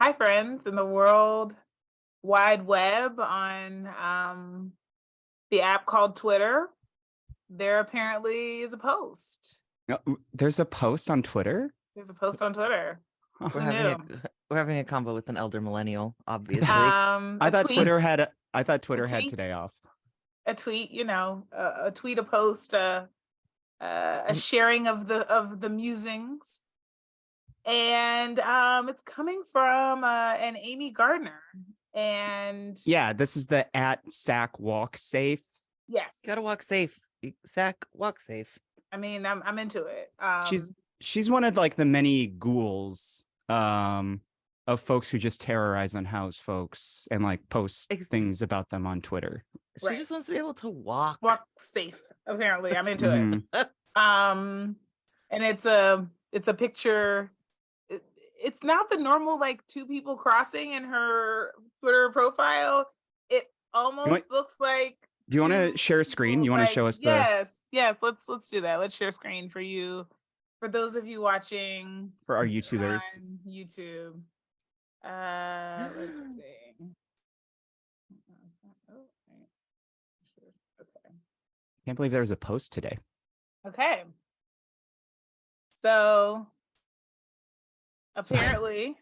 Hi, friends in the world wide web on the app called Twitter. There apparently is a post. No, there's a post on Twitter. There's a post on Twitter. We're Who knew? we're having a combo with an elder millennial, obviously. I thought Twitter had tweet, today off. A tweet, a tweet, a post, a sharing of the musings, and it's coming from an Amy Gardner, and yeah, this is the @Sac Walk Safe. Yes, gotta walk safe. Sac walk safe. I mean, I'm into it. She's one of like the many ghouls of folks who just terrorize unhoused folks and like post things about them on Twitter. She just wants to be able to walk safe. Apparently, I'm into it. And it's a picture. It's not the normal like two people crossing in her Twitter profile. It almost looks like. Do you want to share a screen? You want to show us Yes. Let's do that. Let's share screen for you, for those of you watching, for our YouTubers on YouTube. Let's see. Okay. Can't believe there was a post today. Okay. So apparently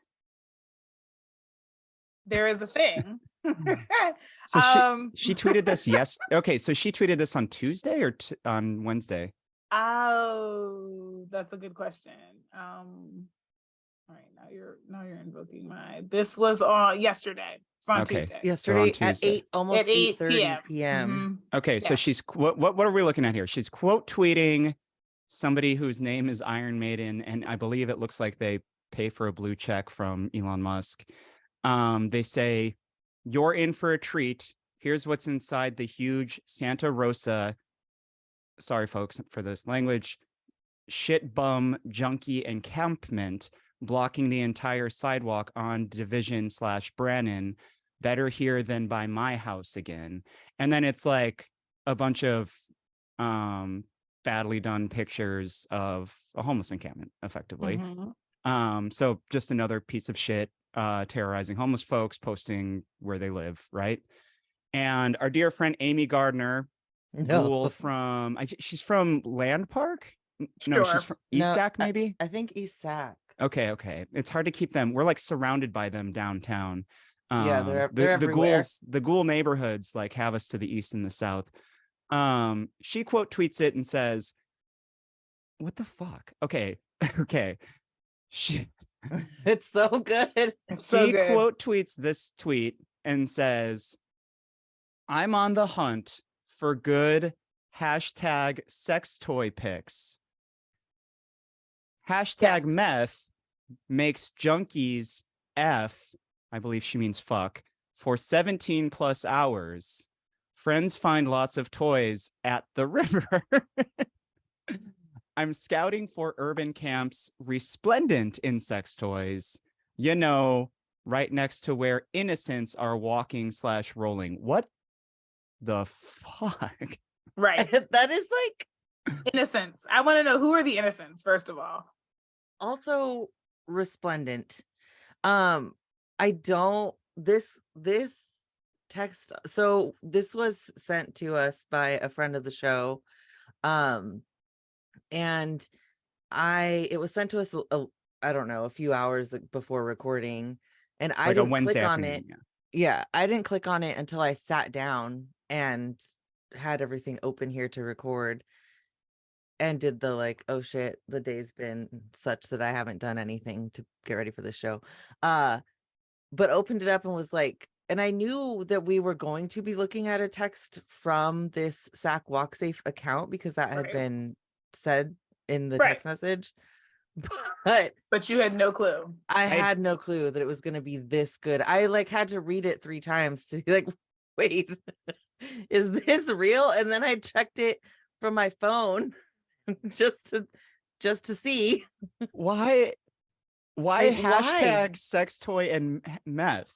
there is a thing. So she tweeted this. Yes. Okay. So she tweeted this on Tuesday or on Wednesday? Oh, that's a good question. All right, now you're invoking this was on yesterday. It's on Tuesday. Yesterday at 8:30 p.m. Okay, so she's what are we looking at here? She's quote tweeting somebody whose name is Iron Maiden, and I believe it looks like they pay for a blue check from Elon Musk. They say, "You're in for a treat. Here's what's inside the huge Santa Rosa." Sorry, folks, for this language. Shit bum junkie encampment blocking the entire sidewalk on Division/Brannan. Better here than by my house again. And then it's like a bunch of badly done pictures of a homeless encampment, effectively. So just another piece of shit terrorizing homeless folks, posting where they live, right? And our dear friend Amy Gardner, ghoul from she's from Land Park. No, she's from East Sac, maybe. I think East Sac. Okay. It's hard to keep them. We're like surrounded by them downtown. Yeah, they're everywhere. The ghoul neighborhoods like have us to the east and the south. She quote tweets it and says, "What the fuck?" Okay. She. It's so good. She quote tweets this tweet and says, "I'm on the hunt for good #sex toy pics. #meth makes junkies F," I believe she means fuck, "for 17 plus hours. Friends find lots of toys at the river. I'm scouting for urban camps resplendent in sex toys. Right next to where innocents are walking/rolling." What the fuck? Right. That is like innocents. I want to know, who are the innocents, first of all. Also resplendent. This text, so this was sent to us by a friend of the show, and it was sent to us I don't know, a few hours before recording, and I didn't click on it. Yeah, I didn't click on it until I sat down and had everything open here to record, and did the like, oh shit, the day's been such that I haven't done anything to get ready for the show. But opened it up and was like, and I knew that we were going to be looking at a text from this Sac Walk Safe account because that had been said in the text message. But you had no clue. I had no clue that it was going to be this good. I like had to read it 3 times to be like, wait, is this real? And then I checked it from my phone just to see why #sex toy and meth.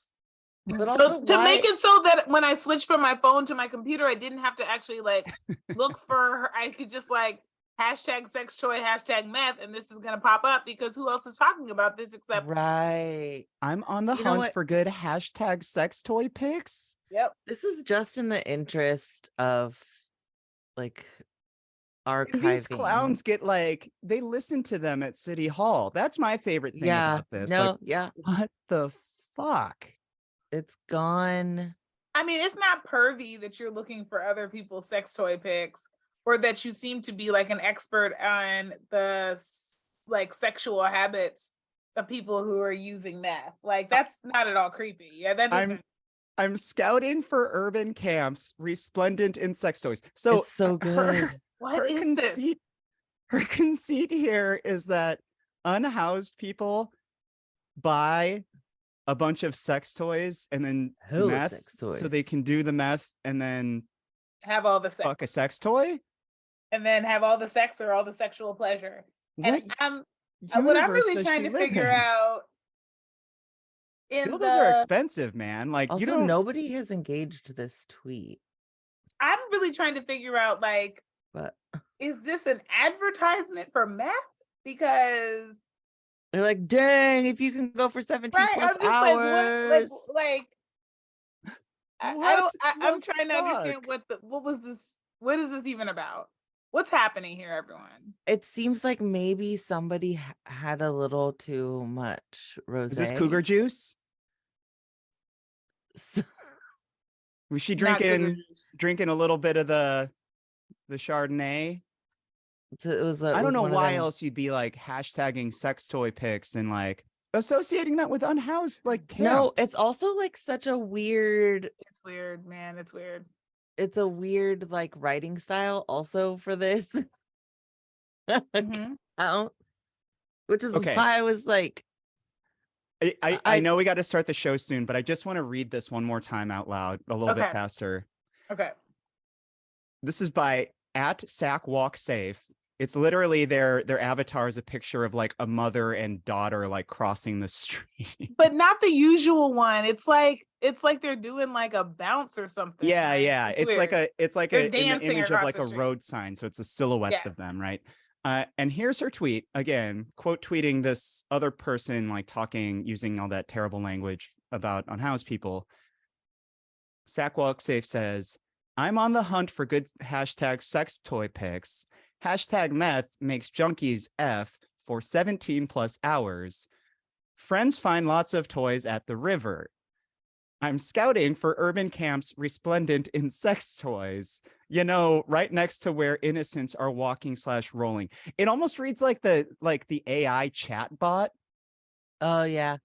But so to make it so that when I switched from my phone to my computer, I didn't have to actually like look for her. I could just like hashtag sex toy, hashtag meth, and this is going to pop up because who else is talking about this except right. I'm on the hunt for good hashtag sex toy pics. Yep. This is just in the interest of like archiving. And these clowns get like, they listen to them at City Hall. That's my favorite thing about this. No, like, what the fuck? It's gone. I mean, it's not pervy that you're looking for other people's sex toy pics, or that you seem to be like an expert on the like sexual habits of people who are using meth. Like, that's not at all creepy. Yeah, that doesn't. I'm scouting for urban camps resplendent in sex toys. So it's so good. What is this? Her conceit here is that unhoused people buy a bunch of sex toys and then meth, so they can do the meth and then have all the sex. Fuck a sex toy, and then have all the sex or all the sexual pleasure. What and what I'm really trying to figure out. Those are expensive, man. Like, also, nobody has engaged this tweet. I'm really trying to figure out, like, is this an advertisement for meth? Because they're like, dang, if you can go for 17 plus hours. I'm trying to understand what is this even about? What's happening here, everyone? It seems like maybe somebody had a little too much rosé. Is this cougar juice? Was she drinking a little bit of the Chardonnay? I don't know why else you'd be like hashtagging sex toy pics and like associating that with unhoused like camps. No, it's also like such a weird. It's weird, man. It's weird. It's a weird like writing style also for this account, which is why I was like, I know we got to start the show soon, but I just want to read this one more time out loud a little bit faster. Okay. This is by @SacWalkSafe. It's literally their avatar is a picture of like a mother and daughter like crossing the street. But not the usual one. It's like they're doing like a bounce or something. Yeah, right? yeah. It's like an image of like a street. Road sign. So it's the silhouettes of them, right? And here's her tweet again, quote tweeting this other person like talking using all that terrible language about unhoused people. SacWalkSafe says, "I'm on the hunt for good hashtag sex toy pics. Hashtag meth makes junkies F for 17 plus hours. Friends find lots of toys at the river. I'm scouting for urban camps resplendent in sex toys. You know, right next to where innocents are walking / rolling." It almost reads like the AI chat bot. Oh yeah.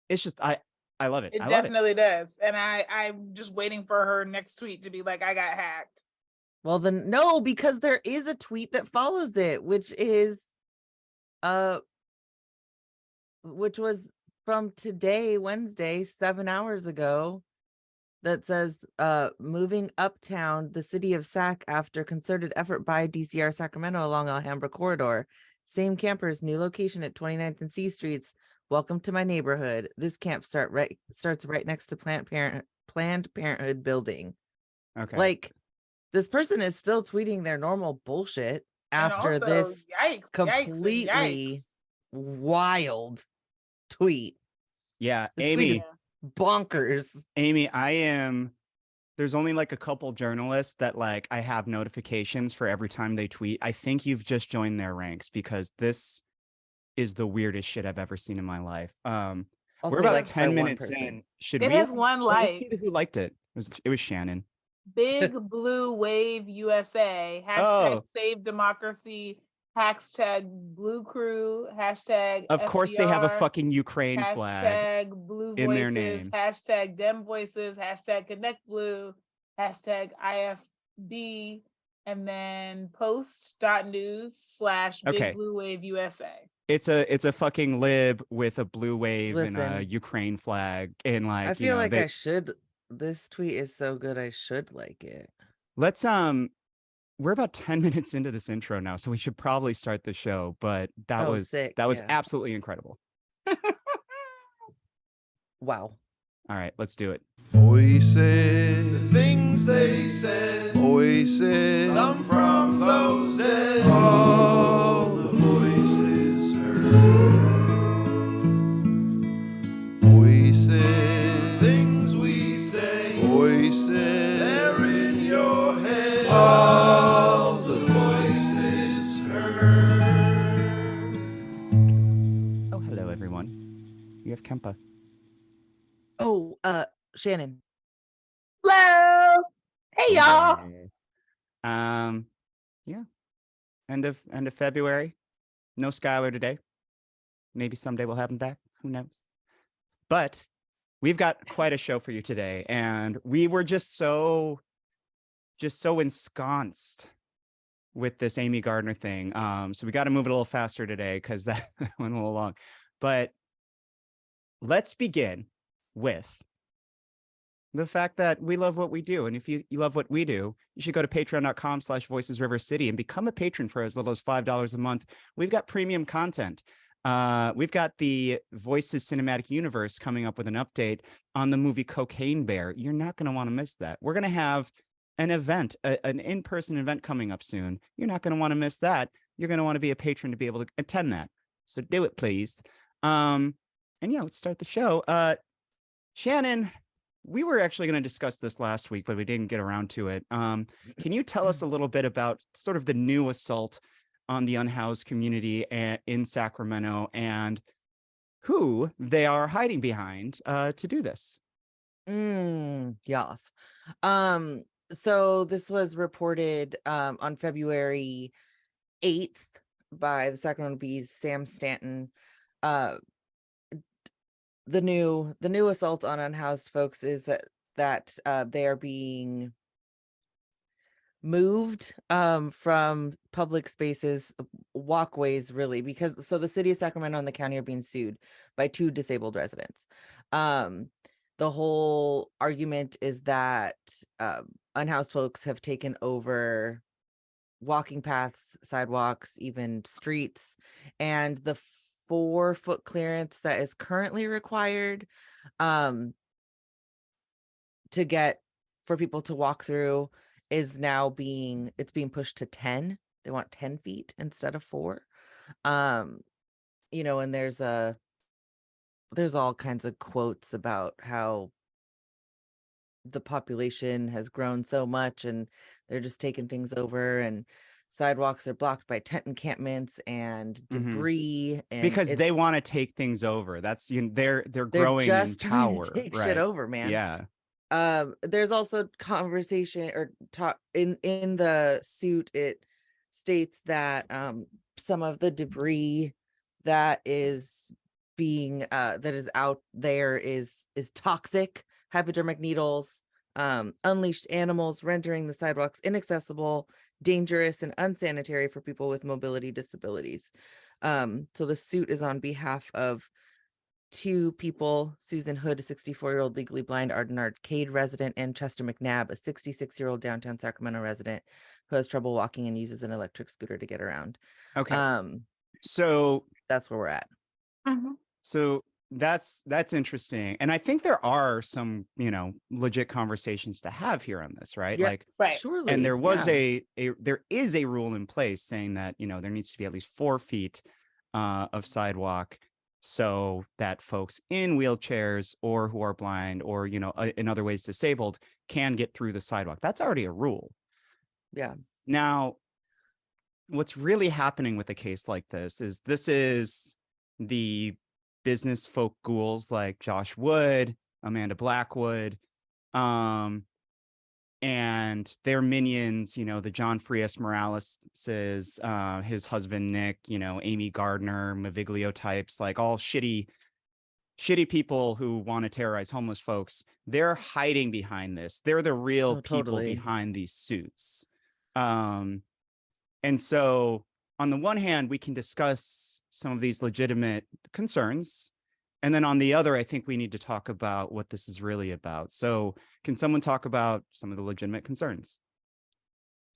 It's just I love it. It definitely does. And I'm just waiting for her next tweet to be like, I got hacked. Well, then no, because there is a tweet that follows it, which was from today, Wednesday, 7 hours ago, that says, moving uptown, the city of Sac after concerted effort by DCR Sacramento along Alhambra corridor. Same campers, new location at 29th and C Streets. Welcome to my neighborhood. This camp starts right next to Planned Parenthood building. Okay. Like, this person is still tweeting their normal bullshit after also, this completely wild tweet. Yeah, The Amy, tweet is bonkers. Amy, there's only like a couple journalists that like I have notifications for every time they tweet. I think you've just joined their ranks because this is the weirdest shit I've ever seen in my life. We're about 10 minutes in. It has one like. Let's see who liked it. It was Shannon. Big Blue Wave USA. Hashtag Save Democracy. Hashtag Blue Crew. Hashtag Of course FDR, they have a fucking Ukraine hashtag flag Blue in Voices, their name. Hashtag Dem Voices. Hashtag Connect Blue. Hashtag IFB. And then post.news/Big Blue Wave USA. It's a fucking lib with a blue wave and a Ukraine flag. And like, I feel like I should. This tweet is so good, I should like it. Let's we're about 10 minutes into this intro now, so we should probably start the show. But that was absolutely incredible. Wow. All right, let's do it. Voices, the thing things they said, voices, some from those dead, all the voices heard, voices, things we say, voices, they're in your head, all the voices heard. Oh, hello, everyone. You have Kempa. Oh, Shannon. Hello. Hey, y'all. Hey. Yeah. End of February. No Skylar today. Maybe someday we'll have him back. Who knows? But we've got quite a show for you today, and we were just so ensconced with this Amy Gardner thing. So we got to move it a little faster today because that went a little long. But let's begin with the fact that we love what we do. And if you love what we do, you should go to patreon.com/voicesrivercity and become a patron for as little as $5 a month. We've got premium content. We've got the Voices Cinematic Universe coming up with an update on the movie Cocaine Bear. You're not going to want to miss that. We're going to have an event, an in-person event coming up soon. You're not going to want to miss that. You're going to want to be a patron to be able to attend that. So do it, please. And yeah, let's start the show. Shannon, we were actually going to discuss this last week, but we didn't get around to it. Can you tell us a little bit about sort of the new assault on the unhoused community in Sacramento and who they are hiding behind to do this? Yes. So this was reported on February 8th by the Sacramento Bee's Sam Stanton. The new assault on unhoused folks is that they are being moved from public spaces, walkways, really, because so the city of Sacramento and the county are being sued by 2 disabled residents. The whole argument is that unhoused folks have taken over walking paths, sidewalks, even streets, and the 4-foot clearance that is currently required to get for people to walk through is now being pushed to 10. They want 10 feet instead of 4. And there's all kinds of quotes about how the population has grown so much and they're just taking things over, and sidewalks are blocked by tent encampments and debris, and because they want to take things over. That's they're growing just in trying power, to take right? shit over, man. Yeah. There's also conversation or talk in the suit. It states that some of the debris that is being that is out there is toxic, hypodermic needles, unleashed animals, rendering the sidewalks inaccessible, dangerous, and unsanitary for people with mobility disabilities. So the suit is on behalf of 2 people: Susan Hood, a 64-year-old legally blind Arden Arcade resident, and Chester McNabb, a 66-year-old downtown Sacramento resident who has trouble walking and uses an electric scooter to get around. Okay. So that's where we're at. So that's interesting. And I think there are some, legit conversations to have here on this, right? Yeah, like, right. Surely. And there was there is a rule in place saying that, there needs to be at least 4 feet of sidewalk so that folks in wheelchairs or who are blind or, in other ways disabled can get through the sidewalk. That's already a rule. Yeah. Now, what's really happening with a case like this is the business folk ghouls like Josh Wood, Amanda Blackwood, and their minions, the John Frias Morales, his husband Nick, Amy Gardner, Maviglio types, like all shitty people who want to terrorize homeless folks. They're hiding behind this. They're the real people behind these suits. And so on the one hand, we can discuss some of these legitimate concerns. And then on the other, I think we need to talk about what this is really about. So can someone talk about some of the legitimate concerns?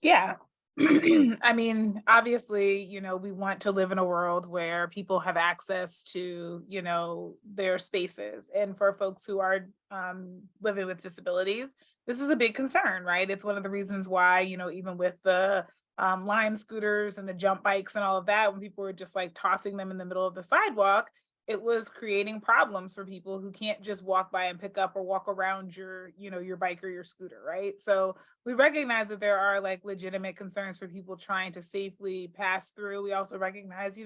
Yeah. I mean, obviously, we want to live in a world where people have access to, their spaces. And for folks who are living with disabilities, this is a big concern, right? It's one of the reasons why, even with the Lime scooters and the jump bikes and all of that, when people were just like tossing them in the middle of the sidewalk, it was creating problems for people who can't just walk by and pick up or walk around your bike or your scooter, right? So we recognize that there are like legitimate concerns for people trying to safely pass through. We also recognize,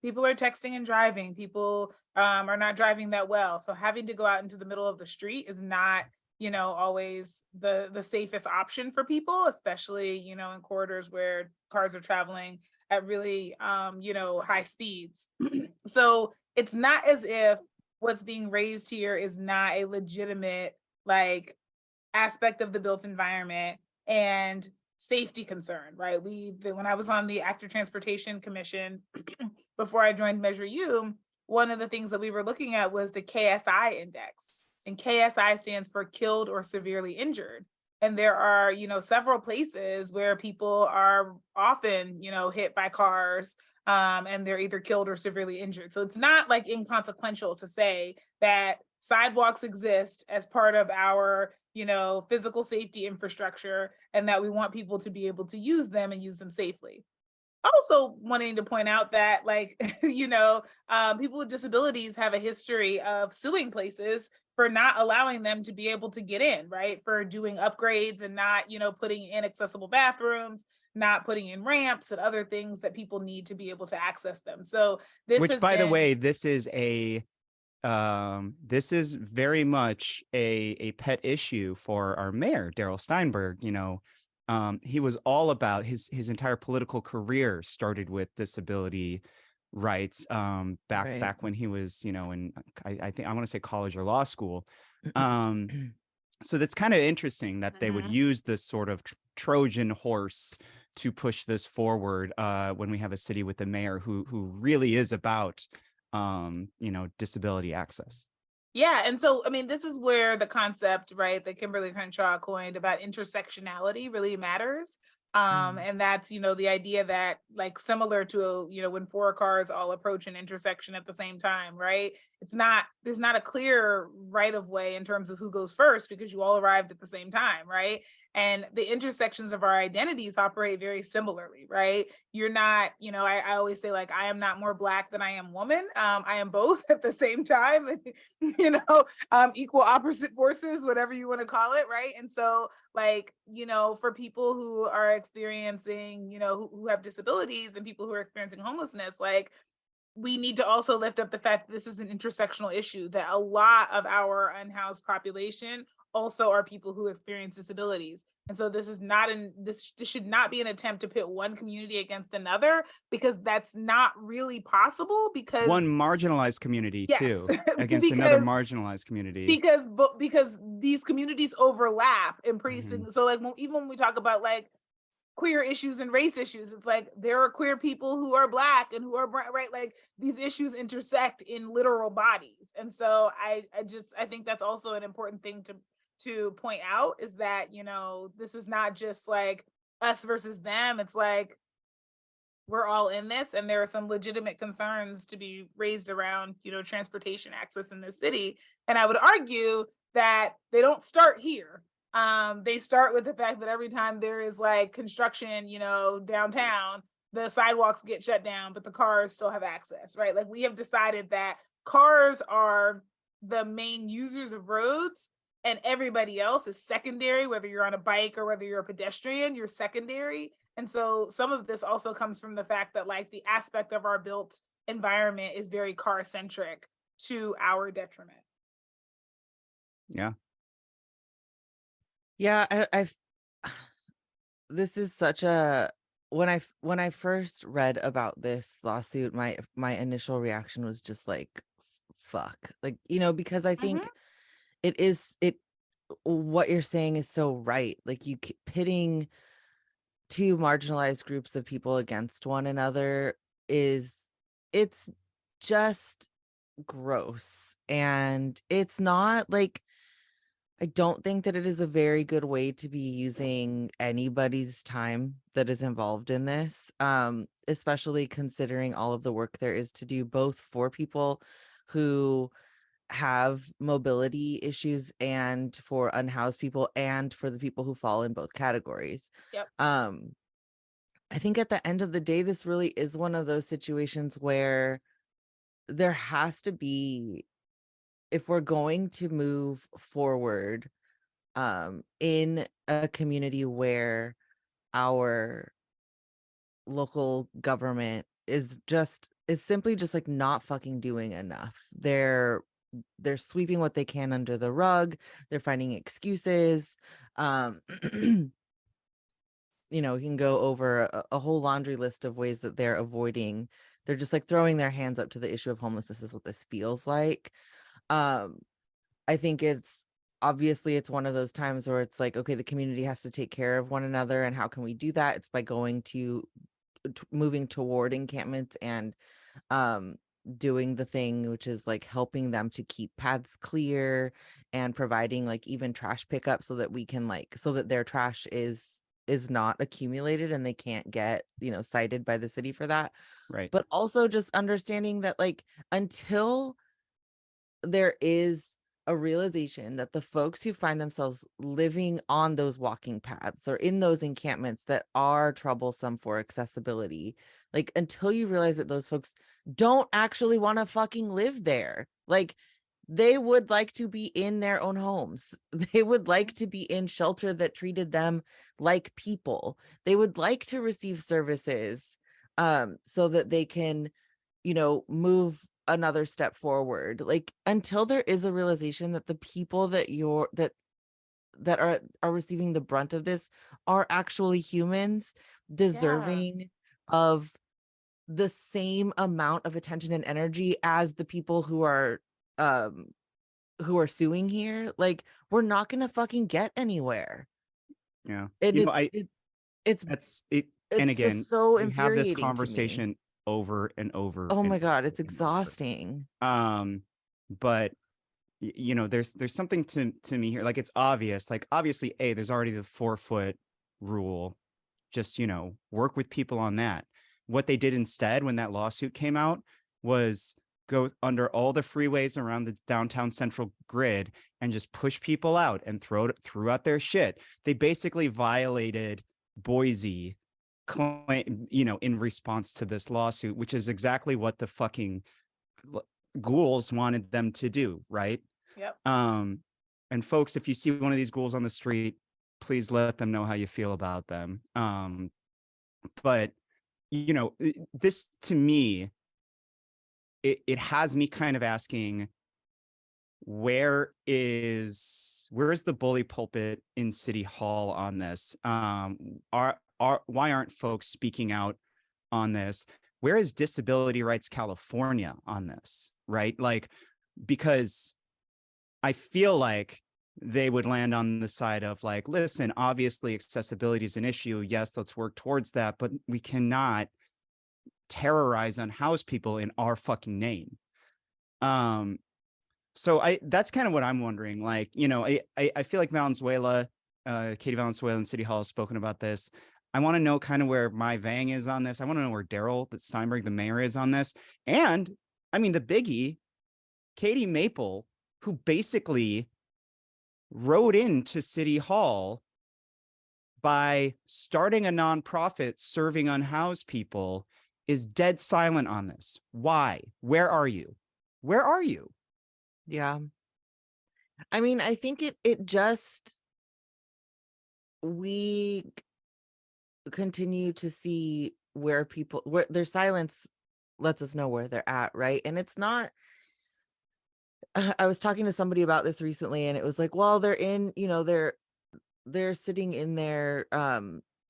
people are texting and driving. People are not driving that well. So having to go out into the middle of the street is not, always the safest option for people, especially, in corridors where cars are traveling at really, high speeds. So it's not as if what's being raised here is not a legitimate like aspect of the built environment and safety concern, right? When I was on the Active Transportation Commission before I joined Measure U, one of the things that we were looking at was the KSI index. And KSI stands for killed or severely injured. And there are, several places where people are often, hit by cars, and they're either killed or severely injured. So it's not like inconsequential to say that sidewalks exist as part of our, physical safety infrastructure, and that we want people to be able to use them and use them safely. Also wanting to point out that like, people with disabilities have a history of suing places for not allowing them to be able to get in, right? For doing upgrades and not, putting in accessible bathrooms, not putting in ramps and other things that people need to be able to access them. So which, by the way, this is very much a pet issue for our mayor, Darrell Steinberg. He was all about his entire political career started with disability rights back when he was, in I think I want to say college or law school. So that's kind of interesting that they would use this sort of Trojan horse to push this forward when we have a city with a mayor who really is about disability access. Yeah. And so, I mean, this is where the concept, right, that Kimberly Crenshaw coined about intersectionality really matters. And that's, the idea that like similar to, when four cars all approach an intersection at the same time, right? There's not a clear right of way in terms of who goes first because you all arrived at the same time, right? And the intersections of our identities operate very similarly, right? You're not, I always say like, I am not more Black than I am woman. I am both at the same time, equal opposite forces, whatever you want to call it, right? And so like, for people who are experiencing, who have disabilities and people who are experiencing homelessness, like we need to also lift up the fact that this is an intersectional issue, that a lot of our unhoused population also are people who experience disabilities. And so this should not be an attempt to pit one community against another, because that's not really possible, because one marginalized community too against another marginalized community, because these communities overlap in pretty so like even when we talk about like queer issues and race issues, it's like there are queer people who are Black and who are right, like these issues intersect in literal bodies. And so I think that's also an important thing to point out, is that this is not just like us versus them. It's like we're all in this, and there are some legitimate concerns to be raised around transportation access in this city. And I would argue that they don't start here. They start with the fact that every time there is like construction, downtown, the sidewalks get shut down, but the cars still have access, right? Like we have decided that cars are the main users of roads and everybody else is secondary, whether you're on a bike or whether you're a pedestrian, you're secondary. And so some of this also comes from the fact that like the aspect of our built environment is very car centric to our detriment. Yeah. Yeah, I've this is such a when I first read about this lawsuit, my initial reaction was just like fuck. Like, because I think what you're saying is so right. Like you pitting two marginalized groups of people against one another it's just gross. And it's not like I don't think that it is a very good way to be using anybody's time that is involved in this, especially considering all of the work there is to do, both for people who have mobility issues and for unhoused people and for the people who fall in both categories. Yep. I think at the end of the day, this really is one of those situations where there has to be, if we're going to move forward in a community where our local government is simply just like not fucking doing enough. They're sweeping what they can under the rug. They're finding excuses. You know, you can go over a whole laundry list of ways that they're avoiding. They're just like throwing their hands up to the issue of homelessness is what this feels like. I think it's one of those times where it's like, okay, the community has to take care of one another. And how can we do that? It's by going to moving toward encampments and doing the thing, which is like helping them to keep paths clear and providing like even trash pickup so that we can so that their trash is not accumulated and they can't get, cited by the city for that. Right. But also just understanding that like until there is a realization that the folks who find themselves living on those walking paths or in those encampments that are troublesome for accessibility, like until you realize that those folks don't actually want to fucking live there, like they would like to be in their own homes. They would like to be in shelter that treated them like people. They would like to receive services so that they can, move another step forward. Like until there is a realization that the people that are receiving the brunt of this are actually humans deserving of the same amount of attention and energy as the people who are suing here, like we're not gonna fucking get anywhere. Yeah. And it's and again, just so we have infuriating this conversation over and over. Oh my and God, over it's and over. exhausting. But there's something to me here. Like it's obvious. Like obviously, there's already the 4-foot rule. Just work with people on that. What they did instead when that lawsuit came out was go under all the freeways around the downtown central grid and just push people out and throw out their shit. They basically violated Boise in response to this lawsuit, which is exactly what the fucking ghouls wanted them to do, right? Yep. And folks, if you see one of these ghouls on the street, please let them know how you feel about them. But this to me, it has me kind of asking, where is the bully pulpit in City Hall on this? Why aren't folks speaking out on this? Where is Disability Rights California on this? Right? Like, because I feel like they would land on the side of like, listen, obviously accessibility is an issue. Yes, let's work towards that, but we cannot terrorize unhoused people in our fucking name. So that's kind of what I'm wondering. Like, I feel like Valenzuela, Katie Valenzuela in City Hall has spoken about this. I want to know kind of where Mai Vang is on this. I want to know where Daryl Steinberg, the mayor, is on this. And I mean, the biggie, Katie Maple, who basically rode into City Hall by starting a nonprofit serving unhoused people, is dead silent on this. Why? Where are you? Where are you? Yeah. I mean, I think we continue to see where their silence lets us know where they're at, right? And it's not, I was talking to somebody about this recently and it was like, well, they're in, they're sitting in their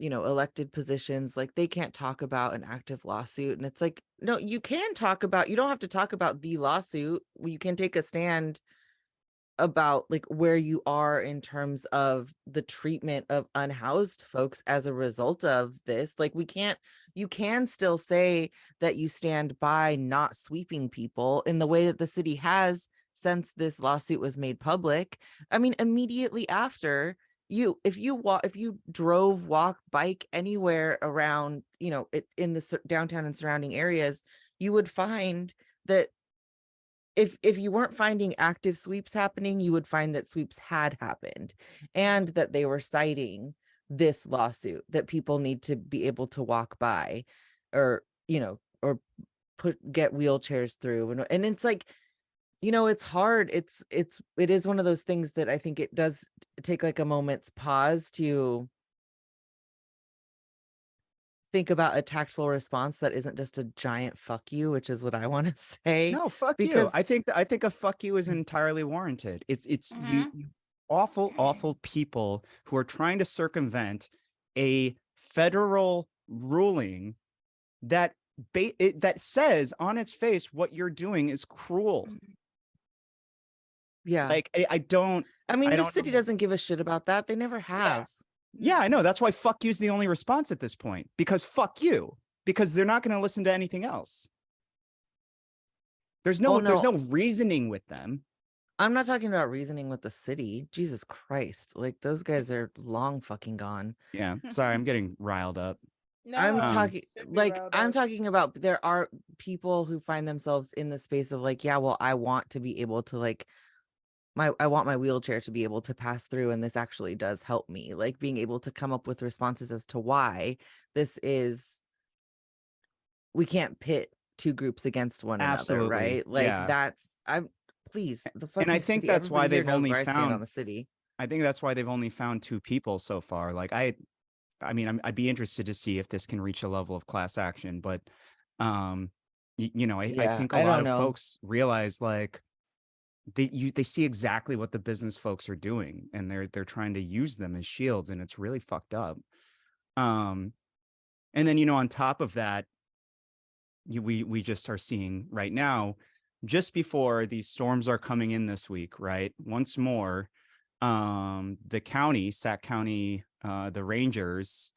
elected positions, like they can't talk about an active lawsuit. And it's like, no, you don't have to talk about the lawsuit. You can take a stand about like where you are in terms of the treatment of unhoused folks as a result of this. Like you can still say that you stand by not sweeping people in the way that the city has since this lawsuit was made public. I mean, immediately after, if you drove, walk, bike anywhere around, in the downtown and surrounding areas, you would find that if you weren't finding active sweeps happening, you would find that sweeps had happened, and that they were citing this lawsuit, that people need to be able to walk by, or or get wheelchairs through, and it's like, it's hard. It is one of those things that I think it does take like a moment's pause to think about a tactful response that isn't just a giant fuck you, which is what I want to say. No, fuck because you. I think a fuck you is entirely warranted. It's you awful people who are trying to circumvent a federal ruling that that says on its face what you're doing is cruel. Yeah. Like I don't. I mean, I the don't city doesn't give a shit about that. They never have. Yeah, I know. That's why fuck you is the only response at this point, because fuck you, because they're not going to listen to anything else. There's no reasoning with them. I'm not talking about reasoning with the city. Jesus Christ. Like, those guys are long fucking gone. Yeah. Sorry, I'm getting riled up. No, I'm talking about, there are people who find themselves in the space of like, yeah, well, I want to be able to like, I want my wheelchair to be able to pass through, and this actually does help me. Like, being able to come up with responses as to why we can't pit two groups against one another, right? Like, please, the fucking and I think city, that's why everybody they've here knows only where I stand found on the city. I think that's why they've only found 2 people so far. Like I mean, I'd be interested to see if this can reach a level of class action, but I think a lot of folks realize like they see exactly what the business folks are doing, and they're trying to use them as shields, and it's really fucked up. And then on top of that, we just are seeing right now, just before these storms are coming in this week, right? Once more, the county, Sac County, the Rangers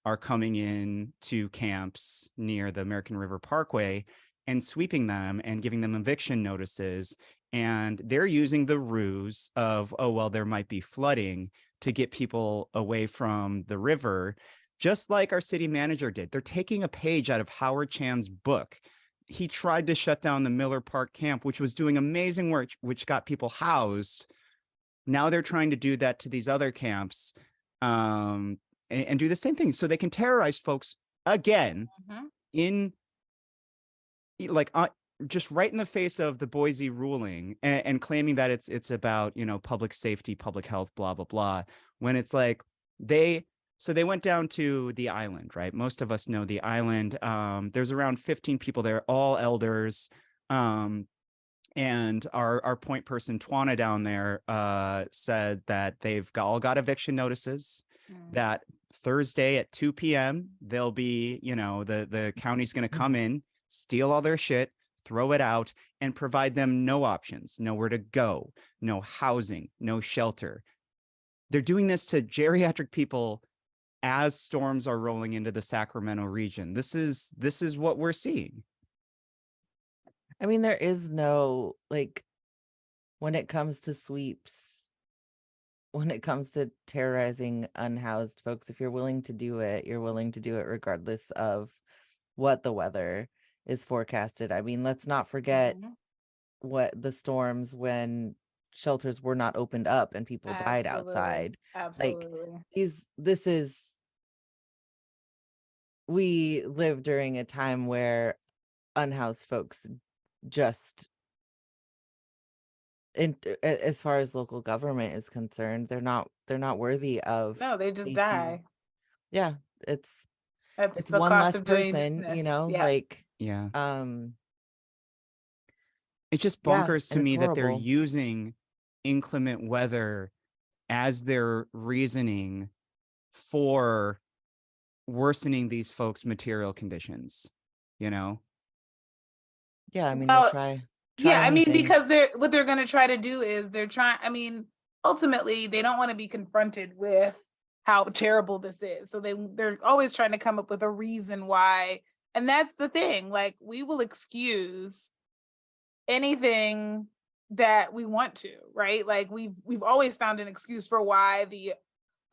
are coming in to camps near the American River Parkway and sweeping them and giving them eviction notices. And they're using the ruse of, oh, well, there might be flooding to get people away from the river, just like our city manager did. They're taking a page out of Howard Chan's book. He tried to shut down the Miller Park camp, which was doing amazing work, which got people housed. Now they're trying to do that to these other camps, and do the same thing, so they can terrorize folks again in like just right in the face of the Boise ruling, and claiming that it's about public safety, public health, blah blah blah. When it's like they went down to the island, right? Most of us know the island. There's around 15 people there, all elders. And our point person Twana down there said that they've all got eviction notices. That Thursday at 2 p.m. they'll be, the county's going to come in, steal all their shit, throw it out, and provide them no options, nowhere to go, no housing, no shelter. They're doing this to geriatric people as storms are rolling into the Sacramento region. This is what we're seeing. I mean, there is no, like, when it comes to sweeps, when it comes to terrorizing unhoused folks, if you're willing to do it, you're willing to do it regardless of what the weather is forecasted. I mean, let's not forget what the storms when shelters were not opened up and people died outside. Absolutely. Like, we live during a time where unhoused folks just, as far as local government is concerned, they're not worthy of. No, they just die. Yeah, it's the one cost less of doing person, business. like it's just bonkers to me that they're horrible. using inclement weather as their reasoning for worsening these folks' material conditions. Yeah, I mean, they'll try I mean, anything. because what they're going to try to do is ultimately they don't want to be confronted with how terrible this is. So they're always trying to come up with a reason why. And that's the thing, like, we will excuse anything that we want to, right? Like we've always found an excuse for why the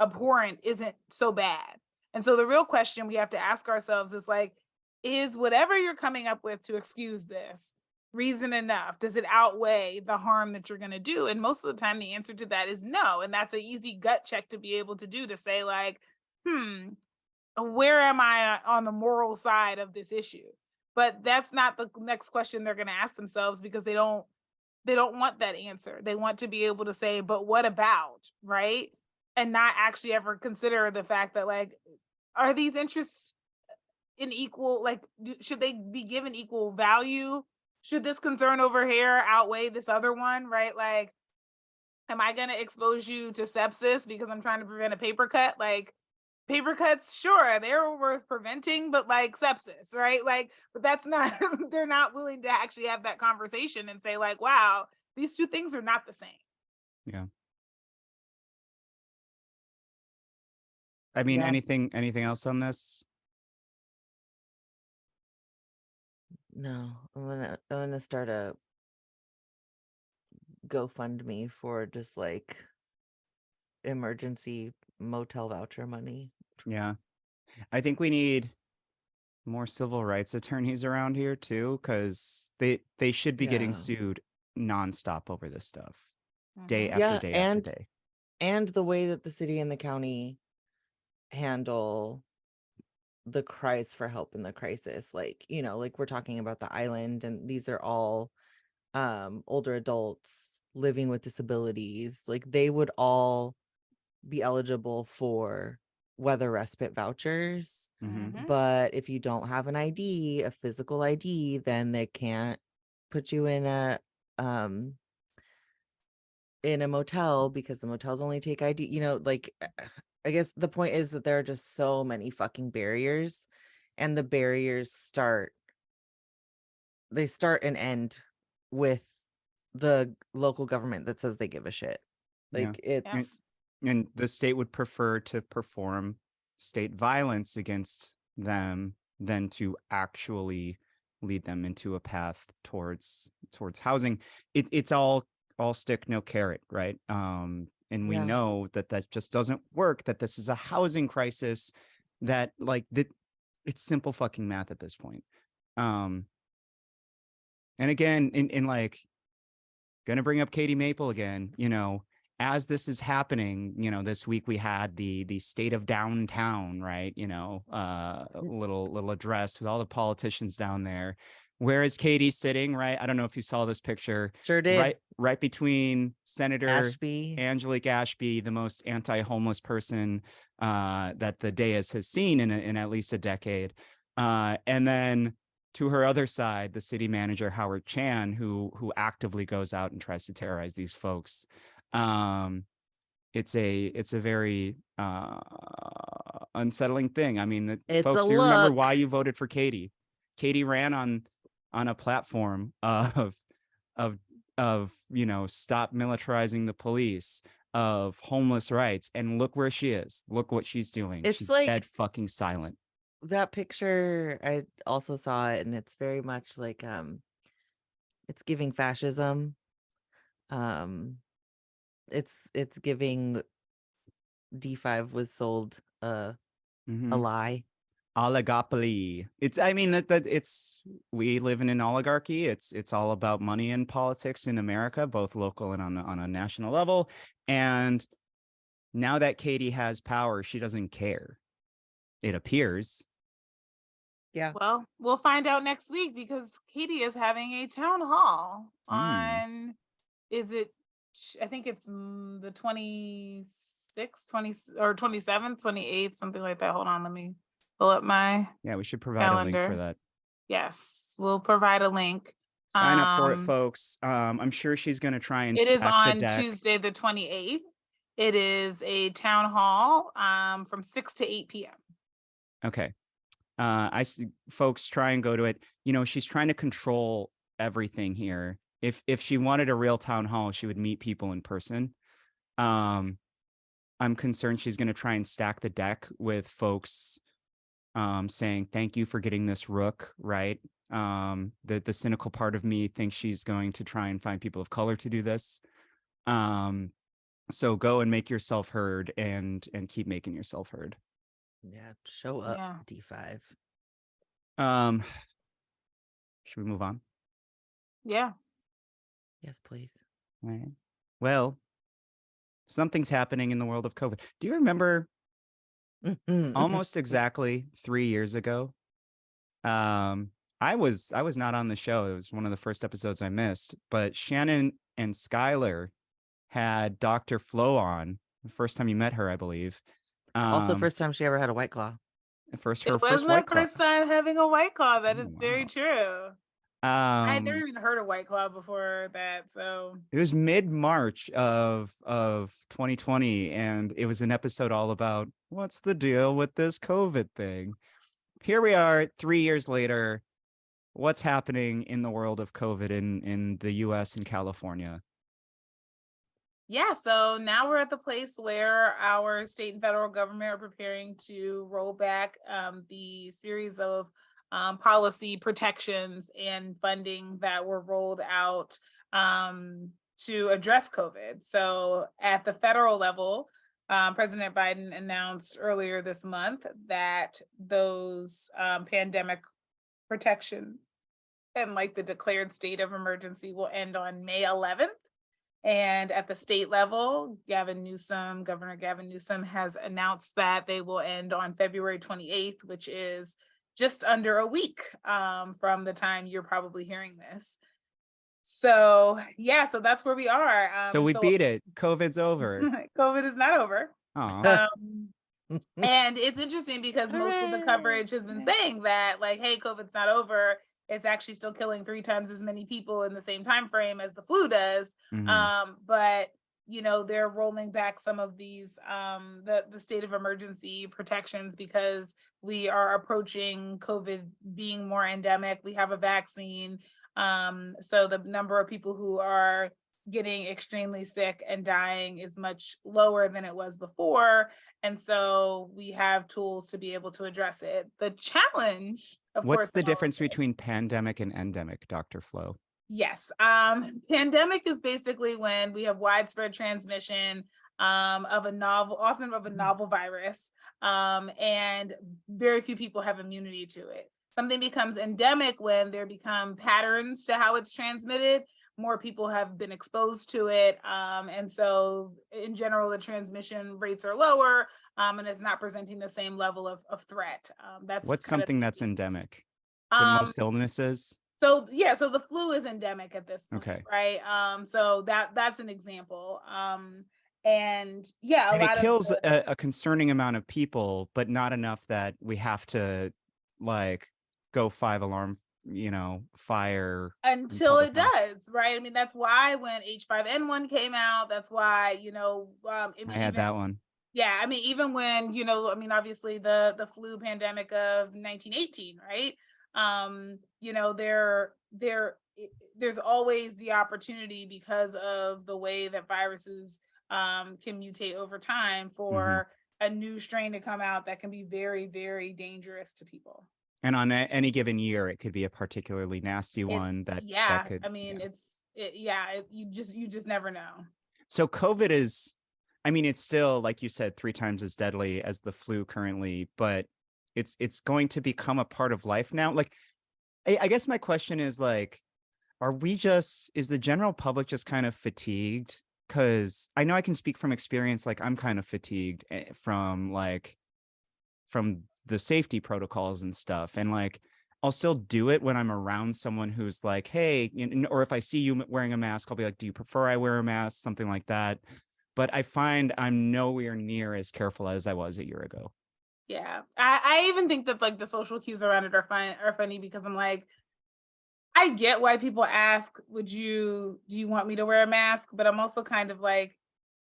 abhorrent isn't so bad. And so the real question we have to ask ourselves is like, is whatever you're coming up with to excuse this reason enough? Does it outweigh the harm that you're going to do? And most of the time, the answer to that is no. And that's an easy gut check to be able to do, to say like, where am I on the moral side of this issue? But that's not the next question they're going to ask themselves, because they don't want that answer. They want to be able to say, but what about, right? And not actually ever consider the fact that, like, are these interests in equal, like, should they be given equal value? Should this concern over here outweigh this other one, right? Like, am I going to expose you to sepsis because I'm trying to prevent a paper cut? Like, paper cuts, sure, they're worth preventing, but like sepsis, right? Like, but that's not, they're not willing to actually have that conversation and say like, wow, these two things are not the same. Yeah. I mean, anything else on this? No, I'm gonna start a GoFundMe for just like emergency motel voucher money. Yeah. I think we need more civil rights attorneys around here too, because they should be getting sued nonstop over this stuff, day after day after day. And the way that the city and the county handle the cries for help in the crisis, like, you know, like we're talking about the island, and these are all older adults living with disabilities. Like, they would all be eligible for weather respite vouchers. But if you don't have an ID, a physical ID, then they can't put you in a motel, because the motels only take ID. You know, like, I guess the point is that there are just so many fucking barriers, and the barriers start and end with the local government that says they give a shit. Like, and the state would prefer to perform state violence against them than to actually lead them into a path towards housing. It's all stick, no carrot, right? And we know that just doesn't work, that this is a housing crisis, that like that it's simple fucking math at this point. And again, in like, gonna bring up Katie Maple again, you know, as this is happening, you know, this week we had the state of downtown, right? You know, little address with all the politicians down there. Where is Katie sitting, right? I don't know if you saw this picture. Sure did. Right between Senator Ashby. Angelique Ashby, the most anti-homeless person that the dais has seen in at least a decade. And then to her other side, the city manager, Howard Chan, who actively goes out and tries to terrorize these folks. It's a very unsettling thing. I mean, folks, you remember why you voted for Katie. Katie ran on a platform of you know, stop militarizing the police, of homeless rights, and look where she is. Look what she's doing. She's like dead fucking silent. That picture, I also saw it, and it's very much like it's giving fascism. It's giving D5 was sold a lie. Oligopoly. It's, I mean, that it's, we live in an oligarchy. It's all about money and politics in America, both local and on a national level. And now that Katie has power, she doesn't care, it appears. Yeah. Well, we'll find out next week, because Katie is having a town hall on, I think it's the 26th, 20 or 27th, 28th, something like that. Hold on, let me pull up my we should provide calendar. a link for that. Yes, we'll provide a link. Sign up for it, folks. I'm sure she's going to try and it is on the deck. Tuesday the 28th. It is a town hall from 6 to 8 p.m. Okay. I see folks try and go to it. You know, she's trying to control everything here. If she wanted a real town hall, she would meet people in person. I'm concerned she's going to try and stack the deck with folks saying, thank you for getting this rook, right? The cynical part of me thinks she's going to try and find people of color to do this. So go and make yourself heard and keep making yourself heard. Yeah, show up, Yeah. D5. Should we move on? Yeah. Yes, please. All right. Well, something's happening in the world of COVID. Do you remember almost exactly 3 years ago? I was not on the show. It was one of the first episodes I missed, but Shannon and Skylar had Dr. Flo on the first time you met her, I believe. Also, first time she ever had a White Claw. Her It was first my White Claw. first time having a White Claw. That is Oh, very wow. true. I had never even heard of White Claw before that. So it was mid-March of 2020, and it was an episode all about what's the deal with this COVID thing. Here we are 3 years later. What's happening in the world of COVID in the US and California? yeah, so now we're at the place where our state and federal government are preparing to roll back the series of policy protections and funding that were rolled out to address COVID. So at the federal level, President Biden announced earlier this month that those pandemic protection and like the declared state of emergency will end on May 11th. And at the state level, Governor Gavin Newsom has announced that they will end on February 28th, which is just under a week from the time you're probably hearing this. So yeah, so that's where we are. So we beat it. COVID's over. COVID is not over. And it's interesting because most of the coverage has been saying that, like, hey, COVID's not over. It's actually still killing 3 times as many people in the same time frame as the flu does. But they're rolling back some of these the state of emergency protections because we are approaching COVID being more endemic. We have a vaccine. So the number of people who are getting extremely sick and dying is much lower than it was before. And so we have tools to be able to address it. The challenge, of course. What's the difference between pandemic and endemic, Dr. Flo? Yes. Pandemic is basically when we have widespread transmission of a novel virus, and very few people have immunity to it. Something becomes endemic when there become patterns to how it's transmitted. More people have been exposed to it. And so in general, the transmission rates are lower and it's not presenting the same level of threat. What's something that's endemic? Is it most illnesses? So the flu is endemic at this point, okay. Right? So that's an example. And it kills a concerning amount of people, but not enough that we have to like go 5-alarm fire until it does, right? I mean, that's why when H5N1 came out, that's why I had that one. Yeah, I mean, even when obviously the flu pandemic of 1918, right? There's always the opportunity because of the way that viruses can mutate over time for a new strain to come out that can be very, very dangerous to people. And on any given year, it could be a particularly nasty one that could. I mean, you just never know. So COVID is, it's still, like you said, 3 times as deadly as the flu currently, but it's going to become a part of life now. Like, I guess my question is like, is the general public just kind of fatigued? Because I know I can speak from experience, like I'm kind of fatigued from the safety protocols and stuff. And like, I'll still do it when I'm around someone who's like, hey, or if I see you wearing a mask, I'll be like, do you prefer I wear a mask? Something like that. But I find I'm nowhere near as careful as I was a year ago. Yeah. I even think that like the social cues around it are funny because I'm like, I get why people ask, do you want me to wear a mask? But I'm also kind of like,